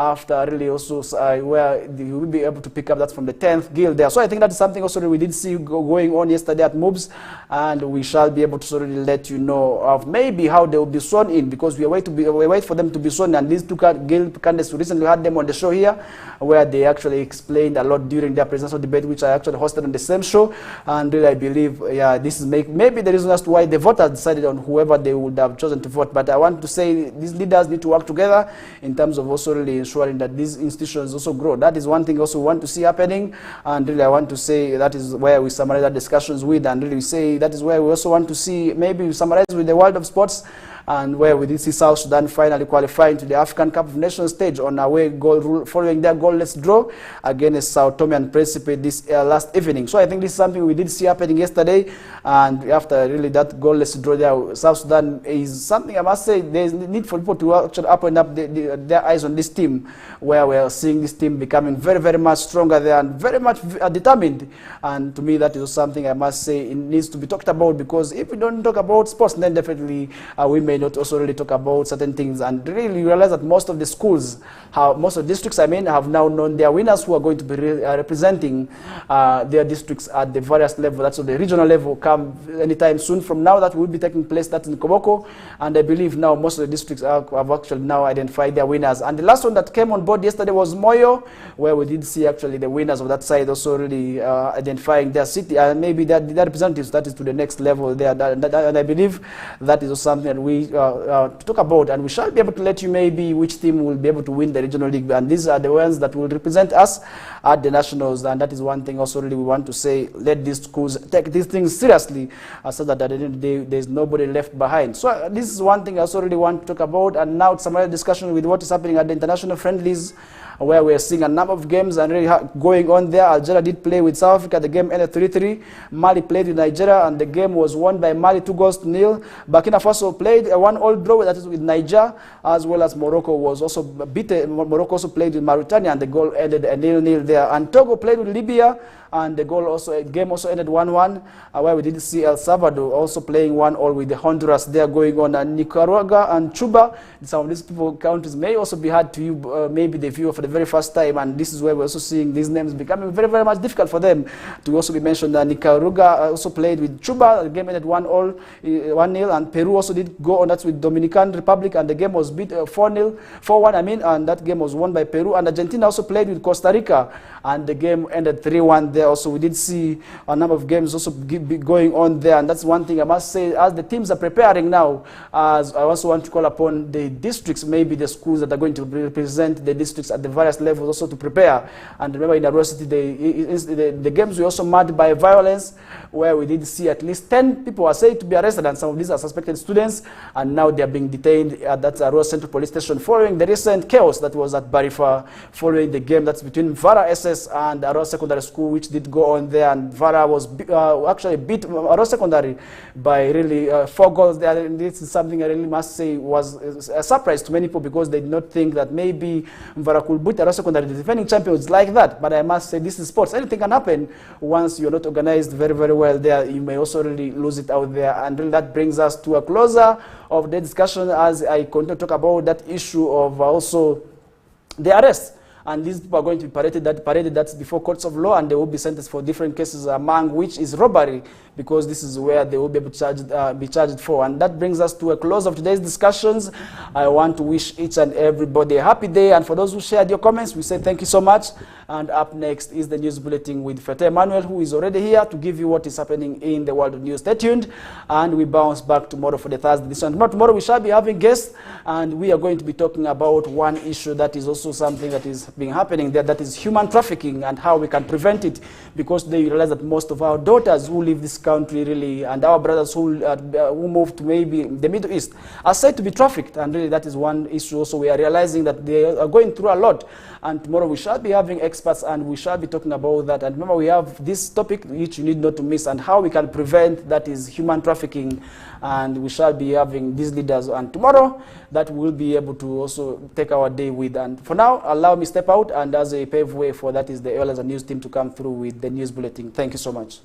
S1: after really also where you will be able to pick up that from the 10th guild there. So I think that's something also that we did see going on yesterday at MUBS, and we shall be able to sort of let you know of maybe how they will be sworn in, because we wait for them to be sworn in, and these 2 guild candidates, we recently had them on the show here, where they actually explained a lot during their presidential debate, which I actually hosted on the same show, and really I believe, yeah, this is maybe the reason as to why the voters decided on whoever they would have chosen to vote. But I want to say these leaders need to work together in terms of also really ensuring that these institutions also grow. That is one thing also we want to see happening, and really I want to say that is where we summarize our discussions with, and really say that is where we also want to see maybe we summarize with the world of sports, and where we did see South Sudan finally qualifying to the African Cup of Nations stage on away goal rule, following their goalless draw against Sao Tome and Principe this last evening. So I think this is something we did see happening yesterday, and after really that goalless draw there, South Sudan is something I must say there is need for people to actually open up their eyes on this team, where we are seeing this team becoming very, very much stronger there and very much determined. And to me, that is something I must say it needs to be talked about, because if we don't talk about sports, then definitely we may not also really talk about certain things, and really realize that most of the schools, most of the districts, I mean, have now known their winners who are going to be representing their districts at the various levels. That's the regional level come anytime soon from now. That will be taking place. That's in Koboko, and I believe now most of the districts have actually now identified their winners. And the last one that came on board yesterday was Moyo, where we did see actually the winners of that side also really identifying their city and maybe their representatives. That is to the next level there, and I believe that is something that we to talk about, and we shall be able to let you maybe which team will be able to win the regional league, and these are the ones that will represent us at the nationals. And that is one thing also really we want to say, let these schools take these things seriously, so that at the end of the day there is nobody left behind. So this is one thing I also really want to talk about, and now some other discussion with what is happening at the international friendlies, where we are seeing a number of games and really going on there. Algeria did play with South Africa. The game ended 3-3. Mali played with Nigeria, and the game was won by Mali 2-0. Burkina Faso played a 1-1 draw, that is with Niger, as well as Morocco was also beaten. Morocco also played with Mauritania, and the goal ended a 0-0 there. And Togo played with Libya, and the game also ended 1-1, where we did see El Salvador also playing 1-1 with the Honduras there going on. And Nicaragua and Cuba, some of these countries may also be hard to you, maybe the viewer for the very first time, and this is where we're also seeing these names becoming very, very much difficult for them to also be mentioned. Nicaragua also played with Cuba, the game ended 1-0, and Peru also did go on, that's with Dominican Republic, and the game was beat 4-1, I mean, and that game was won by Peru. And Argentina also played with Costa Rica, and the game ended 3-1 there. Also, we did see a number of games also going on there, and that's one thing I must say, as the teams are preparing now, as I also want to call upon the districts, maybe the schools that are going to represent the districts at the various levels also to prepare. And remember, in Arua City, the games were also marked by violence, where we did see at least 10 people are said to be arrested, and some of these are suspected students, and now they are being detained at that Arua Central Police Station following the recent chaos that was at Barifa, following the game that's between Vara SS and Arua Secondary School, which did go on there, and Vara was actually beat Arua Secondary by really 4 goals there. And this is something I really must say was a surprise to many people, because they did not think that maybe Vara could beat Arua Secondary, the defending champions, like that. But I must say, this is sports. Anything can happen once you're not organized very, very well there. You may also really lose it out there. And really that brings us to a closer of the discussion as I continue to talk about that issue of also the arrest and these people are going to be paraded that's before courts of law, and they will be sentenced for different cases, among which is robbery, because this is where they will be able to be charged for. And that brings us to a close of today's discussions. I want to wish each and everybody a happy day, and for those who shared your comments, we say thank you so much. And up next is the news bulletin with Fete Emmanuel, who is already here to give you what is happening in the world of news. Stay tuned, and we bounce back tomorrow for the Thursday edition. Tomorrow we shall be having guests, and we are going to be talking about one issue that is also something that is being happening there, that is human trafficking and how we can prevent it, because today you realize that most of our daughters who leave this country really, and our brothers who move to maybe the Middle East, are said to be trafficked, and really that is one issue also. We are realizing that they are going through a lot, and tomorrow we shall be having experts, and we shall be talking about that. And remember, we have this topic which you need not to miss, and how we can prevent, that is human trafficking, and we shall be having these leaders, and tomorrow that we'll be able to also take our day with. And for now, allow me step out, and as a pave way for that is the Oilers and News team to come through with the news bulletin. Thank you so much.